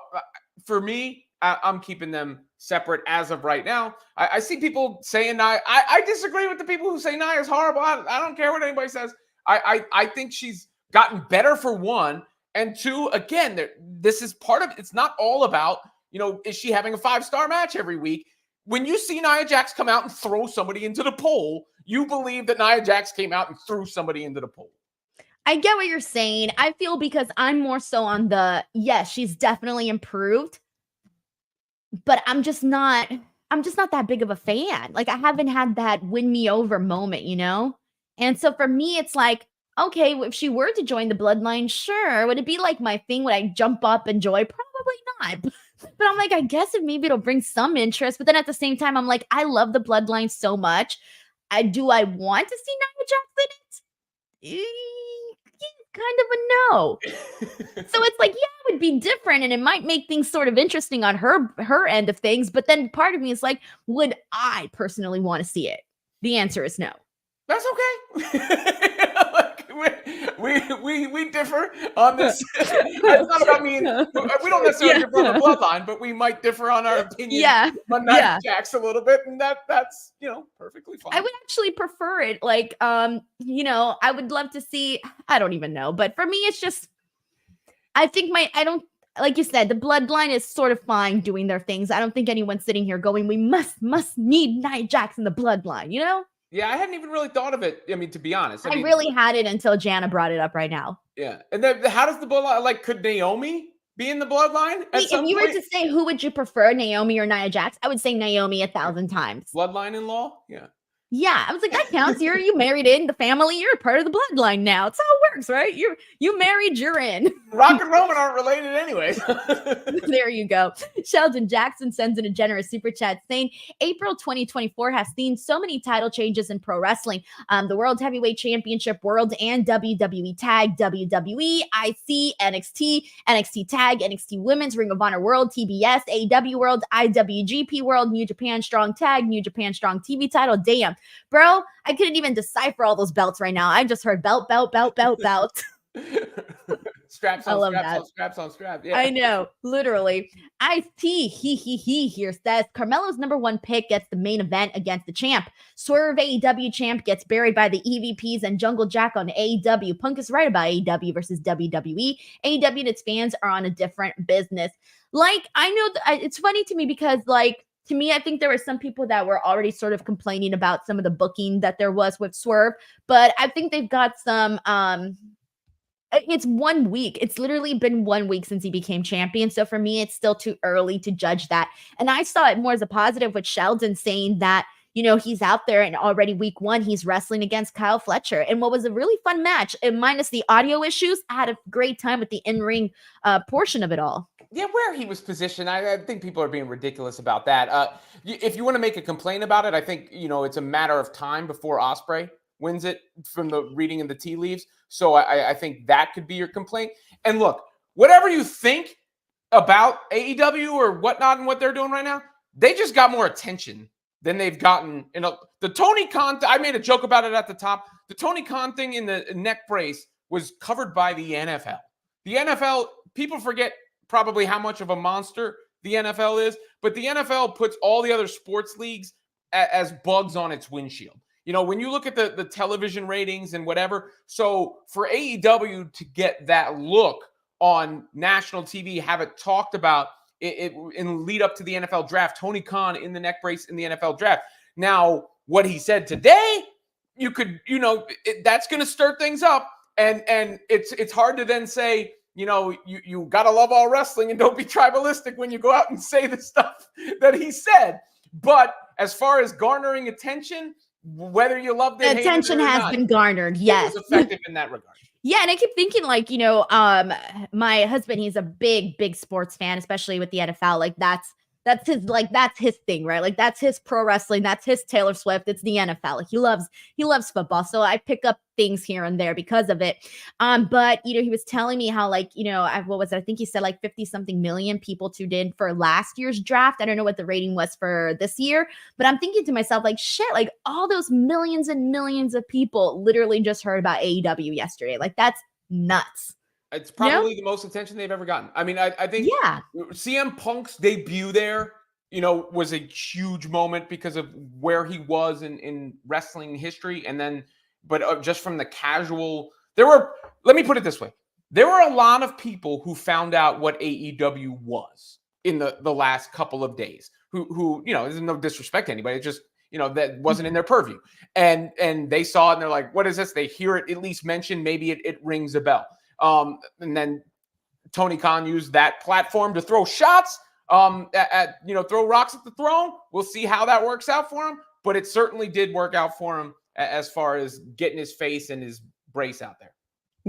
for me, I'm keeping them separate as of right now. I see people saying Nia. I disagree with the people who say Nia is horrible. I don't care what anybody says. I think she's gotten better for one. And two, again, this is part of it. It's not all about, is she having a 5-star match every week? When you see Nia Jax come out and throw somebody into the pole, you believe that Nia Jax came out and threw somebody into the pole. I get what you're saying. I feel because I'm more so on yes, she's definitely improved, but I'm just not that big of a fan. Like, I haven't had that win me over moment, And so for me, it's like, okay, if she were to join the Bloodline, sure. Would it be like my thing? Would I jump up and join? Probably not. But I'm like, I guess maybe it'll bring some interest. But then at the same time, I'm like, I love the Bloodline so much. Do I want to see Nia Jax in it? Kind of a no. So it's like, yeah, it would be different and it might make things sort of interesting on her end of things. But then part of me is like, would I personally want to see it? The answer is no. That's okay. we differ on this. It's not about me. We don't necessarily differ on the Bloodline, but we might differ on our opinion on Nia Jax a little bit, and that's perfectly fine. I would actually prefer it. Like, I would love to see. I don't even know, but for me, it's just. I think like you said, the Bloodline is sort of fine doing their things. I don't think anyone's sitting here going, we must need Nia Jax in the Bloodline, Yeah, I hadn't even really thought of it. I mean, to be honest. I really had it until Jana brought it up right now. Yeah. And then how does the Bloodline, could Naomi be in the Bloodline If you were to say who would you prefer, Naomi or Nia Jax, I would say Naomi 1,000 times. Bloodline-in-law? Yeah. Yeah, I was like, that counts. You married in the family. You're a part of the Bloodline now. It's how it works, right? You married, you're in. Rock and Roman aren't related anyway. There you go. Sheldon Jackson sends in a generous super chat saying, April 2024 has seen so many title changes in pro wrestling. The World Heavyweight Championship, World and WWE Tag, WWE, IC, NXT, NXT Tag, NXT Women's, Ring of Honor World, TBS, AEW World, IWGP World, New Japan Strong Tag, New Japan Strong TV title. Damn. Bro, I couldn't even decipher all those belts right now. I just heard belt. Straps I on love straps on straps. Yeah. I know, literally. He here says Carmelo's #1 pick gets the main event against the champ. Swerve AEW champ gets buried by the EVPs and Jungle Jack on AEW. Punk is right about AEW versus WWE. AEW and its fans are on a different business. Like, I know it's funny to me because, like, to me, I think there were some people that were already sort of complaining about some of the booking that there was with Swerve, but I think they've got some, it's 1 week. It's literally been 1 week since he became champion. So for me, it's still too early to judge that. And I saw it more as a positive with Sheldon saying that, he's out there and already week 1, he's wrestling against Kyle Fletcher. And what was a really fun match, and minus the audio issues, I had a great time with the in-ring portion of it all. Yeah, where he was positioned, I think people are being ridiculous about that. If you want to make a complaint about it, I think, it's a matter of time before Ospreay wins it from the reading of the tea leaves. So I think that could be your complaint. And look, whatever you think about AEW or whatnot and what they're doing right now, they just got more attention than they've gotten. The Tony Khan, I made a joke about it at the top. The Tony Khan thing in the neck brace was covered by the NFL. The NFL, people forget probably how much of a monster the NFL is, but the NFL puts all the other sports leagues as bugs on its windshield. When you look at the television ratings and whatever, so for AEW to get that look on national TV, have it talked about it in lead up to the NFL draft, Tony Khan in the neck brace in the NFL draft. Now, what he said today, you could, that's going to stir things up. And it's hard to then say, you got to love all wrestling and don't be tribalistic when you go out and say the stuff that he said. But as far as garnering attention, whether you loved it, attention has been garnered. Yes. It was effective in that regard. Yeah. And I keep thinking, like, my husband, he's a big sports fan, especially with the NFL. Like, that's his thing, right? Like, that's his pro wrestling. That's his Taylor Swift. It's the NFL. Like, he loves football. So I pick up things here and there because of it. But he was telling me how, like, what was it? I think he said like 50 something million people tuned in for last year's draft. I don't know what the rating was for this year, but I'm thinking to myself, like, shit, like all those millions and millions of people literally just heard about AEW yesterday. Like, that's nuts. It's You know? probably the most attention they've ever gotten. I mean, I think Yeah. CM Punk's debut there, was a huge moment because of where he was in wrestling history. And then, but just from the casual, let me put it this way. There were a lot of people who found out what AEW was in the last couple of days who, there's no disrespect to anybody. It's just, that wasn't in their purview. And they saw it and they're like, what is this? They hear it at least mentioned. Maybe it rings a bell. And then Tony Khan used that platform to throw shots, throw rocks at the throne. We'll see how that works out for him. But it certainly did work out for him as far as getting his face and his brace out there.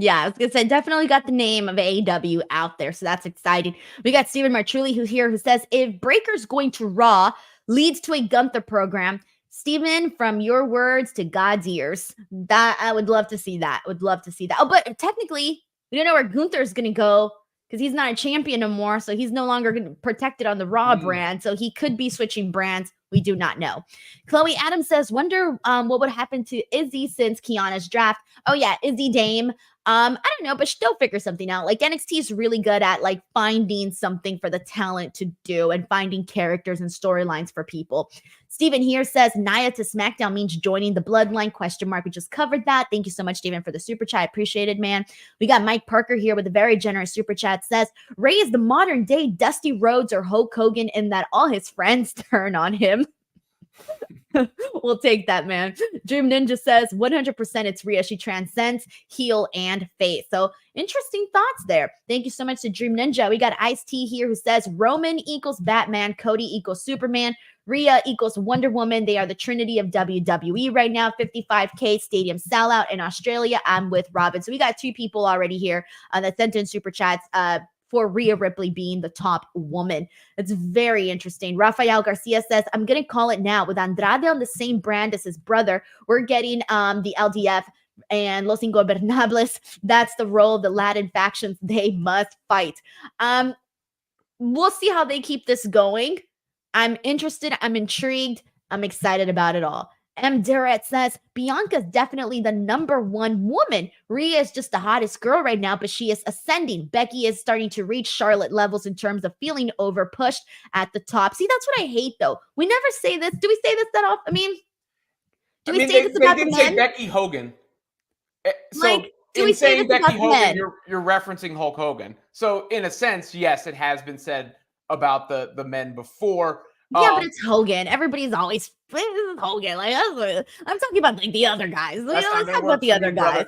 Yeah, I was gonna say, definitely got the name of AEW out there, so that's exciting. We got Stephen Martrulli who says, if Breaker's going to Raw leads to a Gunther program, Stephen, from your words to God's ears, that I would love to see that. Would love to see that. Oh, but technically, we don't know where Gunther's gonna go because he's not a champion no more, so he's no longer protected on the Raw brand, so he could be switching brands. We do not know. Chloe Adams says, wonder what would happen to Izzy since Kiana's draft. Oh yeah, Izzy Dame. I don't know, but she'll figure something out. Like NXT is really good at like finding something for the talent to do and finding characters and storylines for people. Steven here says Nia to SmackDown means joining the Bloodline ? We just covered that. Thank you so much, Steven, for the super chat. I appreciate it, man. We got Mike Parker here with a very generous super chat. Says Ray is the modern day Dusty Rhodes or Hulk Hogan in that all his friends turn on him. We'll take that, man. Dream Ninja says 100% it's Rhea. She transcends heel and face. So interesting thoughts there. Thank you so much to Dream Ninja. We got Ice-T here who says Roman equals Batman, Cody equals Superman, Rhea equals Wonder Woman. They are the trinity of WWE right now. 55K stadium sellout in Australia. I'm with Robin. So we got two people already here that sent in super chats. For Rhea Ripley being the top woman. It's very interesting. Rafael Garcia says, I'm going to call it now. With Andrade on the same brand as his brother, we're getting the LDF and Los Ingobernables. That's the role of the Latin factions. They must fight. We'll see how they keep this going. I'm interested. I'm intrigued. I'm excited about it all. M. Durrett says, Bianca's definitely the number one woman. Rhea is just the hottest girl right now, but she is ascending. Becky is starting to reach Charlotte levels in terms of feeling over pushed at the top. See, that's what I hate, though. We never say this. Do we say this that often? Do we say this about the men? They did say Becky Hogan. So do we say this Becky about Hogan, men? you're referencing Hulk Hogan. So in a sense, yes, it has been said about the men before. Yeah, but it's Hogan. Everybo's always Hogan. Like I'm talking about like the other guys. Let's talk about the other guys.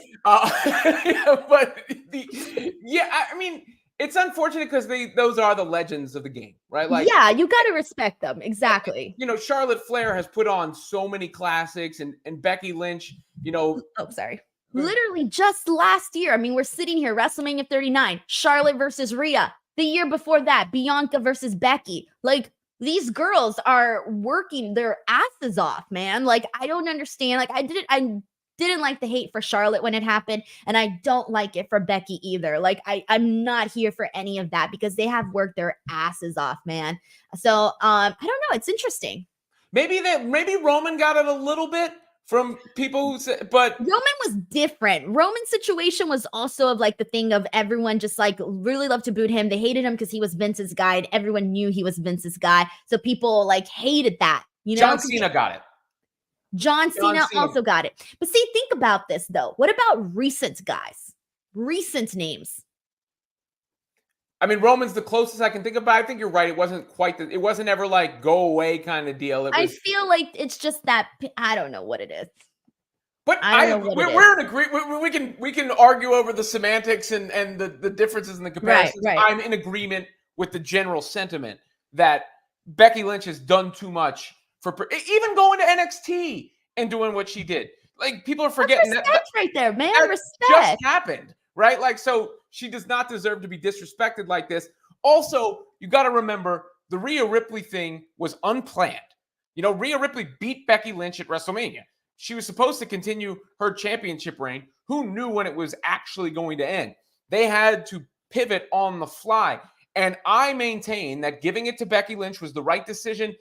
It's unfortunate because those are the legends of the game, right? Like, yeah, you got to respect them. Exactly. Charlotte Flair has put on so many classics, and Becky Lynch. Oh, sorry. Literally just last year. We're sitting here, WrestleMania 39, Charlotte versus Rhea. The year before that, Bianca versus Becky. Like. These girls are working their asses off, man. Like, I don't understand. Like, I didn't like the hate for Charlotte when it happened, and I don't like it for Becky either. Like, I'm not here for any of that because they have worked their asses off, man. So, I don't know. It's interesting. Maybe Roman got it a little bit from people who said, but Roman was different. Roman's situation was also of like the thing of everyone just like really loved to boot him. They hated him because he was Vince's guy, and everyone knew he was Vince's guy. So people like hated that. John Cena got it. John Cena also got it. But see, think about this though. What about recent guys? Recent names. Roman's the closest I can think of, but I think you're right. It wasn't quite it wasn't ever like go away kind of deal. I feel like it's just that I don't know what it is. But we're in agreement. We can argue over the semantics and the differences in the comparisons. Right. I'm in agreement with the general sentiment that Becky Lynch has done too much for even going to NXT and doing what she did. Like, people are forgetting that right there, man. That respect just happened, right? Like, so she does not deserve to be disrespected like this. Also, you got to remember the Rhea Ripley thing was unplanned. Rhea Ripley beat Becky Lynch at WrestleMania. She was supposed to continue her championship reign. Who knew when it was actually going to end? They had to pivot on the fly. And I maintain that giving it to Becky Lynch was the right decision.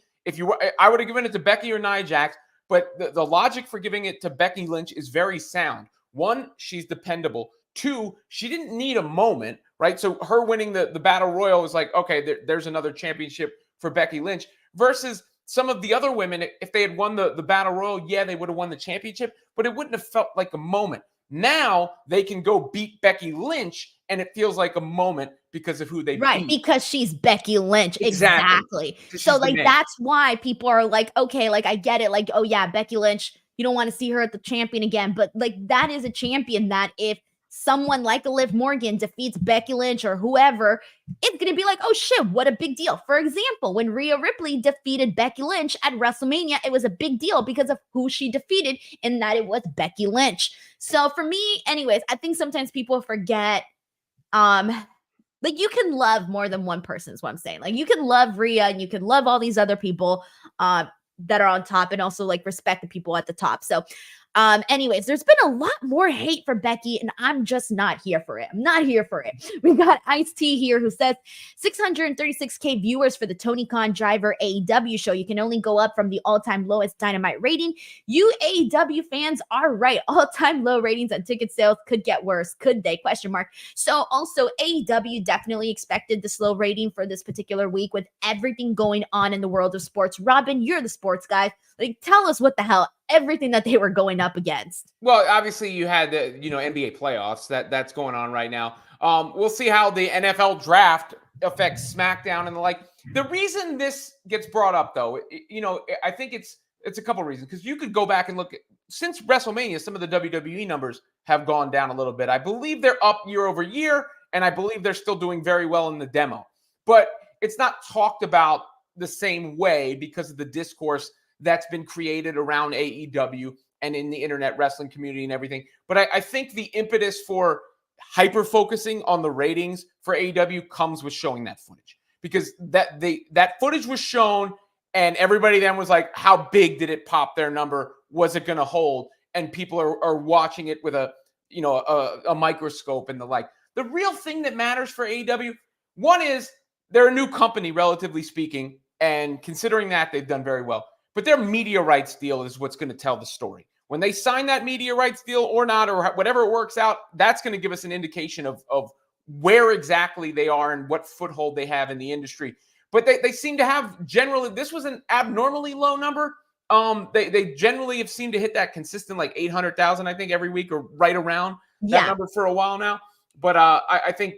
I would have given it to Becky or Nia Jax, but the logic for giving it to Becky Lynch is very sound. One, she's dependable. Two, she didn't need a moment, right? So her winning the Battle Royal was like, okay, there's another championship for Becky Lynch versus some of the other women. If they had won the Battle Royal, yeah, they would have won the championship, but it wouldn't have felt like a moment. Now they can go beat Becky Lynch and it feels like a moment because of who they Right, beat. because she's Becky Lynch. Exactly. So, like, that's why people are like, okay, like, I get it. Like, oh, yeah, Becky Lynch, you don't want to see her at the champion again. But, like, that is a champion that if someone like a Liv Morgan defeats Becky Lynch or whoever, it's going to be like, oh, shit, what a big deal. For example, when Rhea Ripley defeated Becky Lynch at WrestleMania, it was a big deal because of who she defeated, and that it was Becky Lynch. So, for me, anyways, I think sometimes people forget like you can love more than one person is what I'm saying. Like you can love Rhea and you can love all these other people that are on top and also like respect the people at the top. So anyways, there's been a lot more hate for Becky and I'm just not here for it. I'm not here for it. We got Ice-T here who says 636K viewers for the Tony Khan Driver AEW show. You can only go up from the all-time lowest Dynamite rating. You AEW fans are right. All-time low ratings on ticket sales could get worse. Could they? Question mark. So also AEW definitely expected the slow rating for this particular week with everything going on in the world of sports. Robin, you're the sports guy. Like, tell us what the hell, everything that they were going up against. Well, obviously you had the, NBA playoffs that's going on right now. We'll see how the NFL draft affects SmackDown and the like. The reason this gets brought up though, I think it's a couple of reasons because you could go back and look at since WrestleMania, some of the WWE numbers have gone down a little bit. I believe they're up year over year, and I believe they're still doing very well in the demo. But it's not talked about the same way because of the discourse that's been created around AEW and in the internet wrestling community and everything. But I think the impetus for hyper-focusing on the ratings for AEW comes with showing that footage. Because that footage was shown, and everybody then was like, how big did it pop their number? Was it going to hold? And people are watching it with a microscope and the like. The real thing that matters for AEW, one is they're a new company, relatively speaking, and considering that, they've done very well. But their media rights deal is what's going to tell the story. When they sign that media rights deal or not, or whatever it works out, that's going to give us an indication of where exactly they are and what foothold they have in the industry. But they seem to have generally, this was an abnormally low number. They generally have seemed to hit that consistent like 800,000, I think, every week or right around that number for a while now. But I think,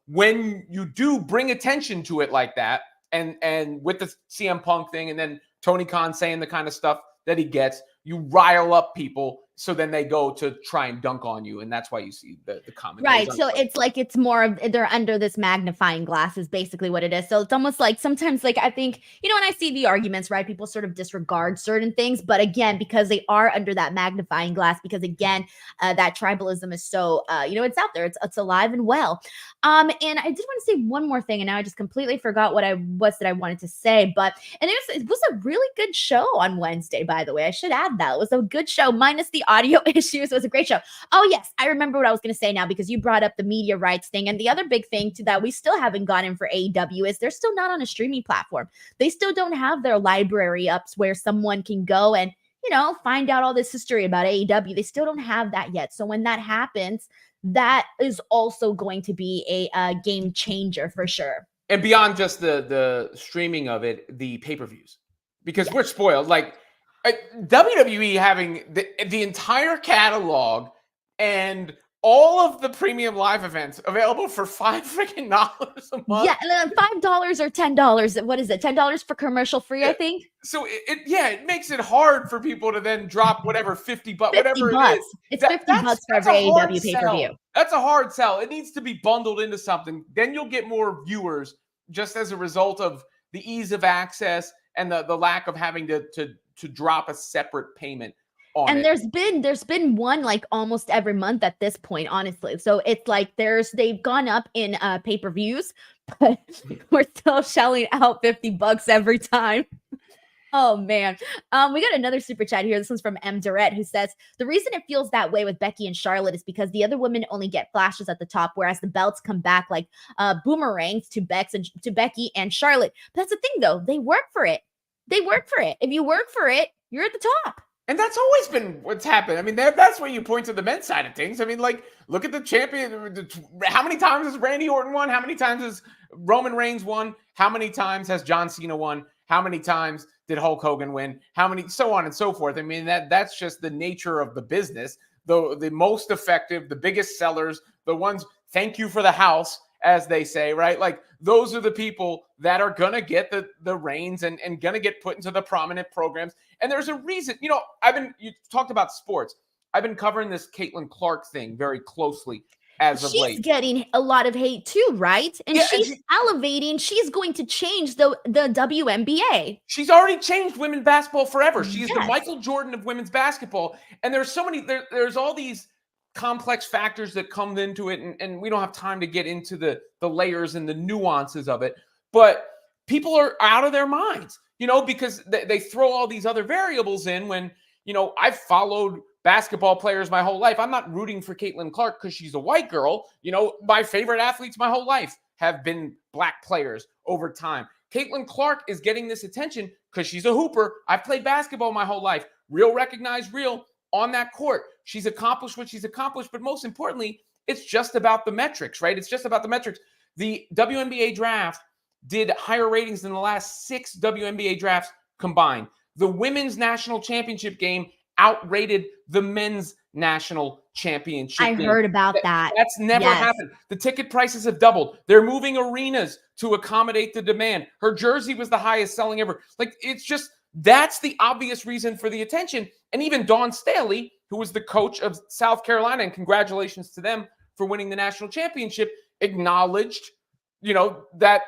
when you do bring attention to it like that, and with the CM Punk thing, and then Tony Khan saying the kind of stuff that he gets, you rile up people. So then they go to try and dunk on you. And that's why you see the comment. Right. So it's like, it's more of, they're under this magnifying glass is basically what it is. So it's almost like sometimes like, I think, when I see the arguments, right, people sort of disregard certain things, but again, because they are under that magnifying glass, because again, that tribalism is so, it's out there, it's alive and well. And I did want to say one more thing, and now I just completely forgot what I wanted to say, but, and it was a really good show on Wednesday, by the way. I should add that. It was a good show, minus the audio issues. It was a great show. Oh, yes. I remember what I was going to say now because you brought up the media rights thing. And the other big thing that we still haven't gotten for AEW is they're still not on a streaming platform. They still don't have their library up where someone can go and, find out all this history about AEW. They still don't have that yet. So when that happens, that is also going to be a game changer for sure. And beyond just the streaming of it, the pay-per-views, because we're spoiled. Like, WWE having the entire catalog and all of the premium live events available for $5 a month. Yeah, and then $5 or $10. What is it? $10 for commercial free, I think. So it makes it hard for people to then drop whatever $50, whatever it is. It's $50 for every AEW pay-per-view. That's a hard sell. It needs to be bundled into something. Then you'll get more viewers just as a result of the ease of access and the lack of having to drop a separate payment on and it. there's been one like almost every month at this point, honestly. So it's like they've gone up in pay-per-views, but we're still shelling out $50 every time. Oh man. We got another super chat here. This one's from M. Durrett, who says the reason it feels that way with Becky and Charlotte is because the other women only get flashes at the top, whereas the belts come back like boomerangs to Becky and Charlotte. But that's the thing though, they work for it. If you work for it, you're at the top. And that's always been what's happened. I mean, that's where you point to the men's side of things. I mean, like, look at the champion. How many times has Randy Orton won? How many times has Roman Reigns won? How many times has John Cena won? How many times did Hulk Hogan win? How many, so on and so forth. I mean, that's just the nature of the business. The most effective, the biggest sellers, the ones, thank you for the house, as they say, right? Like, those are the people that are going to get the reins and going to get put into the prominent programs. And there's a reason, you talked about sports. I've been covering this Caitlin Clark thing very closely as of late. She's getting a lot of hate too, right? And Yeah, she's elevating. She's going to change the WNBA. She's already changed women's basketball forever. She's the Yes. Michael Jordan of women's basketball. And there's so many, there's all these complex factors that come into it, and we don't have time to get into the layers and the nuances of it, but people are out of their minds, because they throw all these other variables in when, I've followed basketball players my whole life. I'm not rooting for Caitlin Clark because she's a white girl. My favorite athletes my whole life have been black players over time. Caitlin Clark is getting this attention because she's a hooper. I've played basketball my whole life. Real, recognized, real on that court. She's accomplished what she's accomplished, but most importantly, it's just about the metrics, right? It's just about the metrics. The WNBA draft did higher ratings than the last 6 WNBA drafts combined. The women's national championship game outrated the men's national championship I game. heard about that. That's never happened. The ticket prices have doubled. They're moving arenas to accommodate the demand. Her jersey was the highest selling ever. Like, it's just, that's the obvious reason for the attention. And even Dawn Staley, who was the coach of South Carolina, and congratulations to them for winning the national championship, acknowledged, that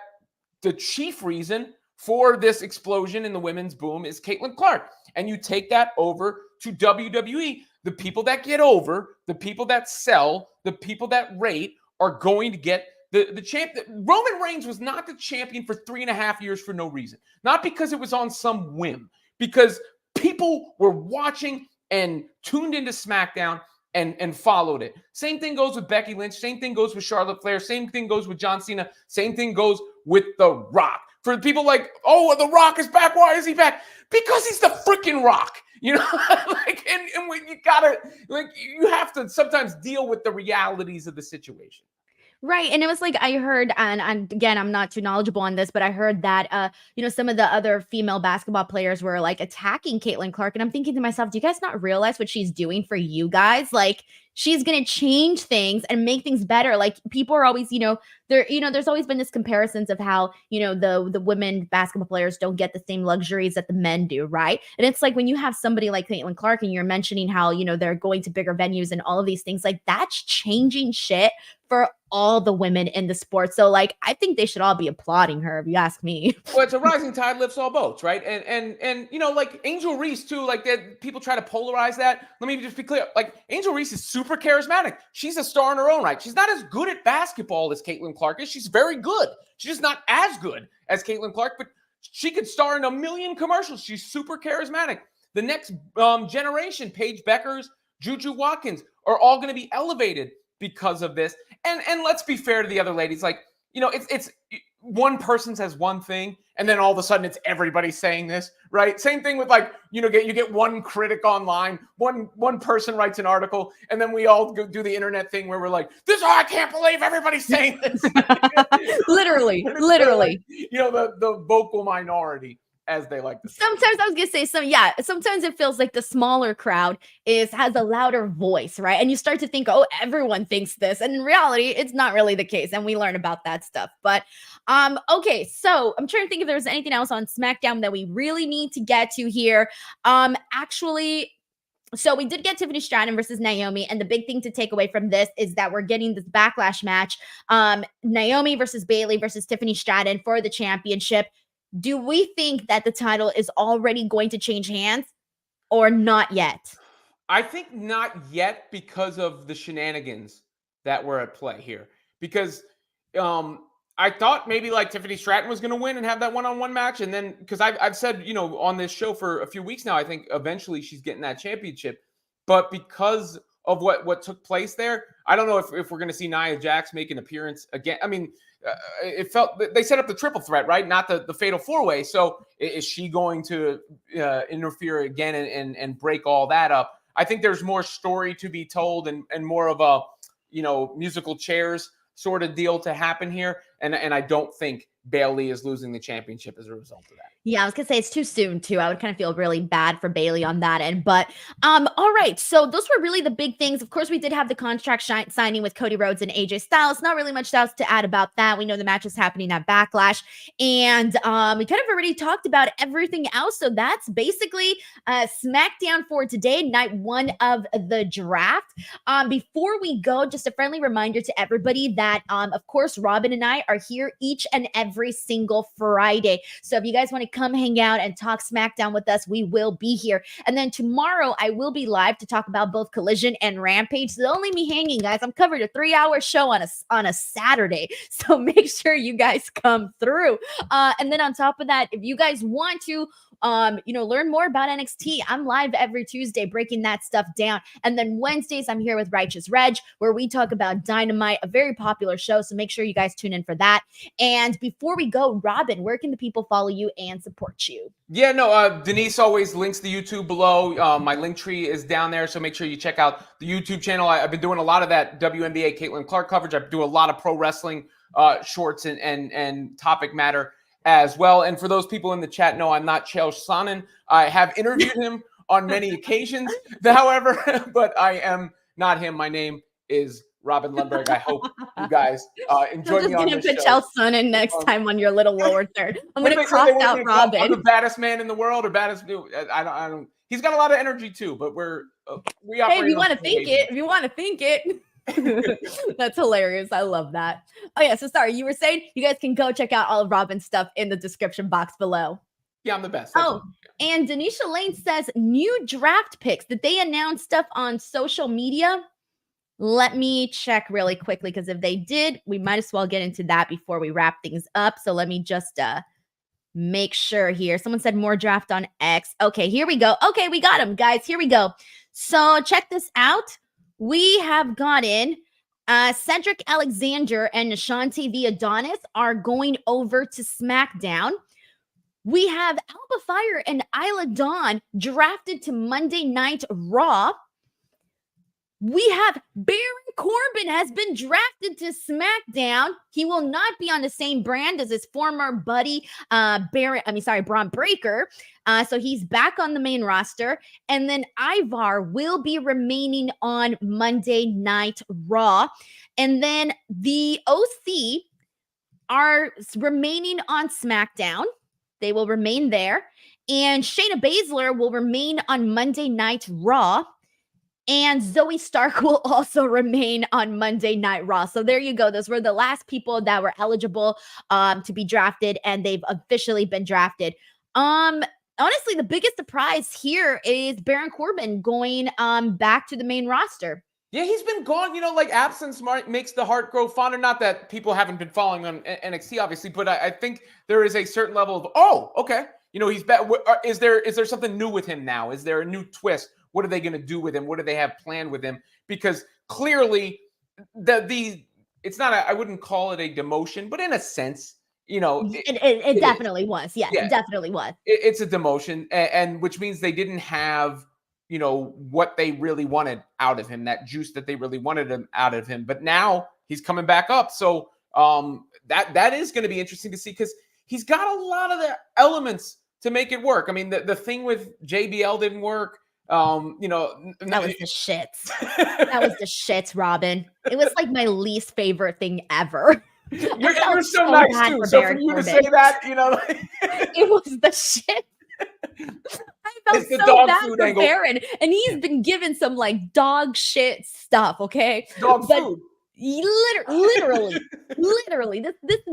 the chief reason for this explosion in the women's boom is Caitlin Clark. And you take that over to WWE, the people that get over, the people that sell, the people that rate are going to get the champ. Roman Reigns was not the champion for 3.5 years for no reason. Not because it was on some whim, because people were watching and tuned into SmackDown and followed it. Same thing goes with Becky Lynch. Same thing goes with Charlotte Flair. Same thing goes with John Cena. Same thing goes with The Rock. For people like, oh, The Rock is back. Why is he back? Because he's the freaking Rock. And when you have to sometimes deal with the realities of the situation. Right. And it was like, I heard, and again, I'm not too knowledgeable on this, but I heard that, some of the other female basketball players were like attacking Caitlin Clark. And I'm thinking to myself, do you guys not realize what she's doing for you guys? Like, she's going to change things and make things better. Like, people are always, there's always been this comparisons of how, the women basketball players don't get the same luxuries that the men do. Right. And it's like, when you have somebody like Caitlin Clark and you're mentioning how, they're going to bigger venues and all of these things, like, that's changing shit for all the women in the sport. So, like, I think they should all be applauding her, if you ask me. Well, it's a rising tide lifts all boats, right? And like Angel Reese too, like, that people try to polarize that. Let me just be clear. Like, Angel Reese is super charismatic. She's a star in her own right. She's not as good at basketball as Caitlin Clark is. She's very good. She's just not as good as Caitlin Clark, but she could star in a million commercials. She's super charismatic. The next generation, Paige Beckers, Juju Watkins, are all going to be elevated because of this. And let's be fair to the other ladies. Like, it's one person says one thing, and then all of a sudden it's everybody saying this, right? Same thing with, like, you get one critic online, one person writes an article, and then we all do the internet thing where we're like, I can't believe everybody's saying this. literally. The vocal minority, as they like to say. Sometimes I was gonna say sometimes it feels like the smaller crowd has a louder voice, right? And you start to think, oh, everyone thinks this. And in reality, it's not really the case. And we learn about that stuff. But okay, so I'm trying to think if there's anything else on SmackDown that we really need to get to here. Actually, so we did get Tiffany Stratton versus Naomi, and the big thing to take away from this is that we're getting this Backlash match. Naomi versus Bayley versus Tiffany Stratton for the championship. Do we think that the title is already going to change hands or not yet? I think not yet, because of the shenanigans that were at play here. Because I thought maybe, like, Tiffany Stratton was going to win and have that one-on-one match. And then, because I've said, on this show for a few weeks now, I think eventually she's getting that championship. But because of what took place there. I don't know if we're going to see Nia Jax make an appearance again. I mean, it felt they set up the triple threat, right? Not the fatal four-way. So is she going to interfere again and break all that up? I think there's more story to be told and more of a, musical chairs sort of deal to happen here. And I don't think Bayley is losing the championship as a result of that. Yeah, I was gonna say it's too soon too. I would kind of feel really bad for Bayley on that end. But all right. So those were really the big things. Of course, we did have the contract signing with Cody Rhodes and AJ Styles. Not really much else to add about that. We know the match is happening at Backlash, and we kind of already talked about everything else. So that's basically SmackDown for today, night 1 of the draft. Before we go, just a friendly reminder to everybody that of course Robin and I are here each and every single Friday. So if you guys want to come hang out and talk SmackDown with us, we will be here. And then tomorrow I will be live to talk about both Collision and Rampage. So don't leave me hanging, guys. I'm covering a 3-hour show on a Saturday. So make sure you guys come through. And then on top of that, if you guys want to learn more about NXT, I'm live every Tuesday breaking that stuff down. And then Wednesdays, I'm here with Righteous Reg, where we talk about Dynamite, a very popular show. So make sure you guys tune in for that. And before we go, Robin, where can the people follow you and support you? Yeah, no, Denise always links the YouTube below. My link tree is down there, so make sure you check out the YouTube channel. I've been doing a lot of that WNBA Caitlin Clark coverage. I do a lot of pro wrestling shorts and topic matter as well. And for those people in the chat, no, I'm not Chael Sonnen. I have interviewed him on many occasions, however, but I am not him. My name is Robin Lundberg. I hope you guys enjoy me on this show. I'm just going to put Chael Sonnen next time on your little lower third. I'm going to cross out Robin. I'm the baddest man in the world or baddest dude. I don't. He's got a lot of energy too, but we operate. Hey, if you want to think it, that's hilarious. I love that. Oh yeah, so sorry, you were saying you guys can go check out all of Robin's stuff in the description box below. Yeah, I'm the best. And Denisha Lane says new draft picks. Did they announce stuff on social media? Let me check really quickly, because if they did, we might as well get into that before we wrap things up. So let me just make sure here. Someone said more draft on X. Okay, here we go. Okay, we got them, guys. Here we go. So check this out. We have gotten Cedric Alexander and Nashante the Adonis are going over to SmackDown. We have Alba Fire and Isla Dawn drafted to Monday Night Raw. We have Baron Corbin has been drafted to SmackDown. He will not be on the same brand as his former buddy, Braun Breaker. So he's back on the main roster. And then Ivar will be remaining on Monday Night Raw. And then the OC are remaining on SmackDown. They will remain there. And Shayna Baszler will remain on Monday Night Raw. And Zoe Stark will also remain on Monday Night Raw. So there you go. Those were the last people that were eligible to be drafted, and they've officially been drafted. Honestly, the biggest surprise here is Baron Corbin going back to the main roster. Yeah, he's been gone. Absence makes the heart grow fonder. Not that people haven't been following on NXT, obviously, but I think there is a certain level of, okay. He's back. Is there something new with him now? Is there a new twist? What are they going to do with him? What do they have planned with him? Because clearly, it's not. I wouldn't call it a demotion, but in a sense, it definitely was. Yes, yeah, it definitely was. It's a demotion, and which means they didn't have what they really wanted out of him, that juice that they really wanted out of him. But now he's coming back up, so that is going to be interesting to see, because he's got a lot of the elements to make it work. I mean, the thing with JBL didn't work. That was the shits. That was the shits, Robin. It was like my least favorite thing ever. You're so nice too. So for you to say that, it was the shit. I felt so bad for Baron, and he's been given some like dog shit stuff. Okay, food. Literally,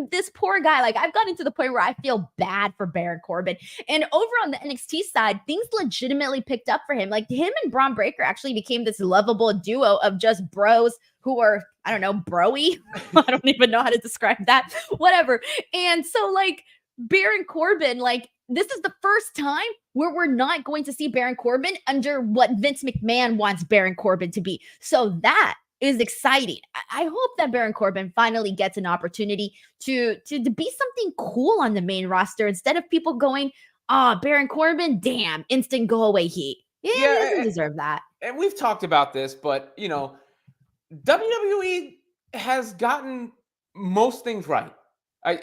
this poor guy. Like, I've gotten to the point where I feel bad for Baron Corbin. And over on the NXT side, things legitimately picked up for him. Like, him and Braun Breaker actually became this lovable duo of just bros who are, I don't know, broy. I don't even know how to describe that. Whatever. And so, like, Baron Corbin, like, this is the first time where we're not going to see Baron Corbin under what Vince McMahon wants Baron Corbin to be. So that is exciting. I hope that Baron Corbin finally gets an opportunity to be something cool on the main roster instead of people going, Baron Corbin, damn, instant go away heat. Yeah, he doesn't deserve that. And we've talked about this, but WWE has gotten most things right,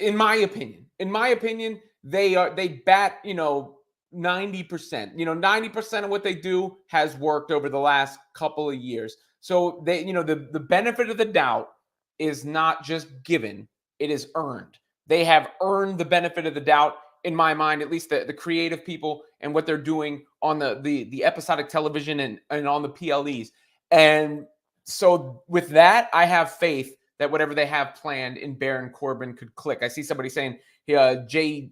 in my opinion. In my opinion, they bat 90%. 90% of what they do has worked over the last couple of years. So they, the benefit of the doubt is not just given; it is earned. They have earned the benefit of the doubt, in my mind, at least the creative people and what they're doing on the episodic television and on the PLEs. And so with that, I have faith that whatever they have planned in Baron Corbin could click. I see somebody saying JGR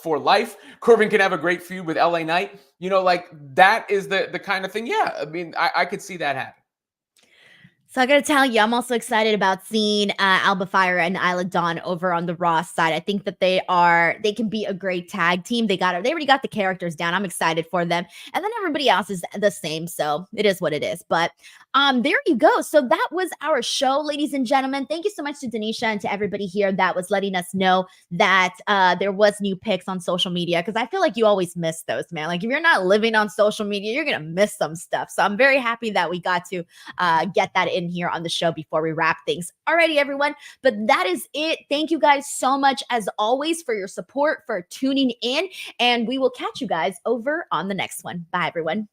for life. Corbin can have a great feud with LA Knight. That is the kind of thing. Yeah, I mean, I could see that happen. So I gotta tell you, I'm also excited about seeing Alba Fire and Isla Dawn over on the Raw side. I think that they can be a great tag team. They already got the characters down. I'm excited for them. And then everybody else is the same. So it is what it is. But there you go. So that was our show, ladies and gentlemen. Thank you so much to Denisha and to everybody here that was letting us know that there was new pics on social media. Because I feel like you always miss those, man. Like if you're not living on social media, you're gonna miss some stuff. So I'm very happy that we got to get that in here on the show before we wrap things. Alrighty, everyone. But that is it. Thank you guys so much, as always, for your support, for tuning in. And we will catch you guys over on the next one. Bye, everyone.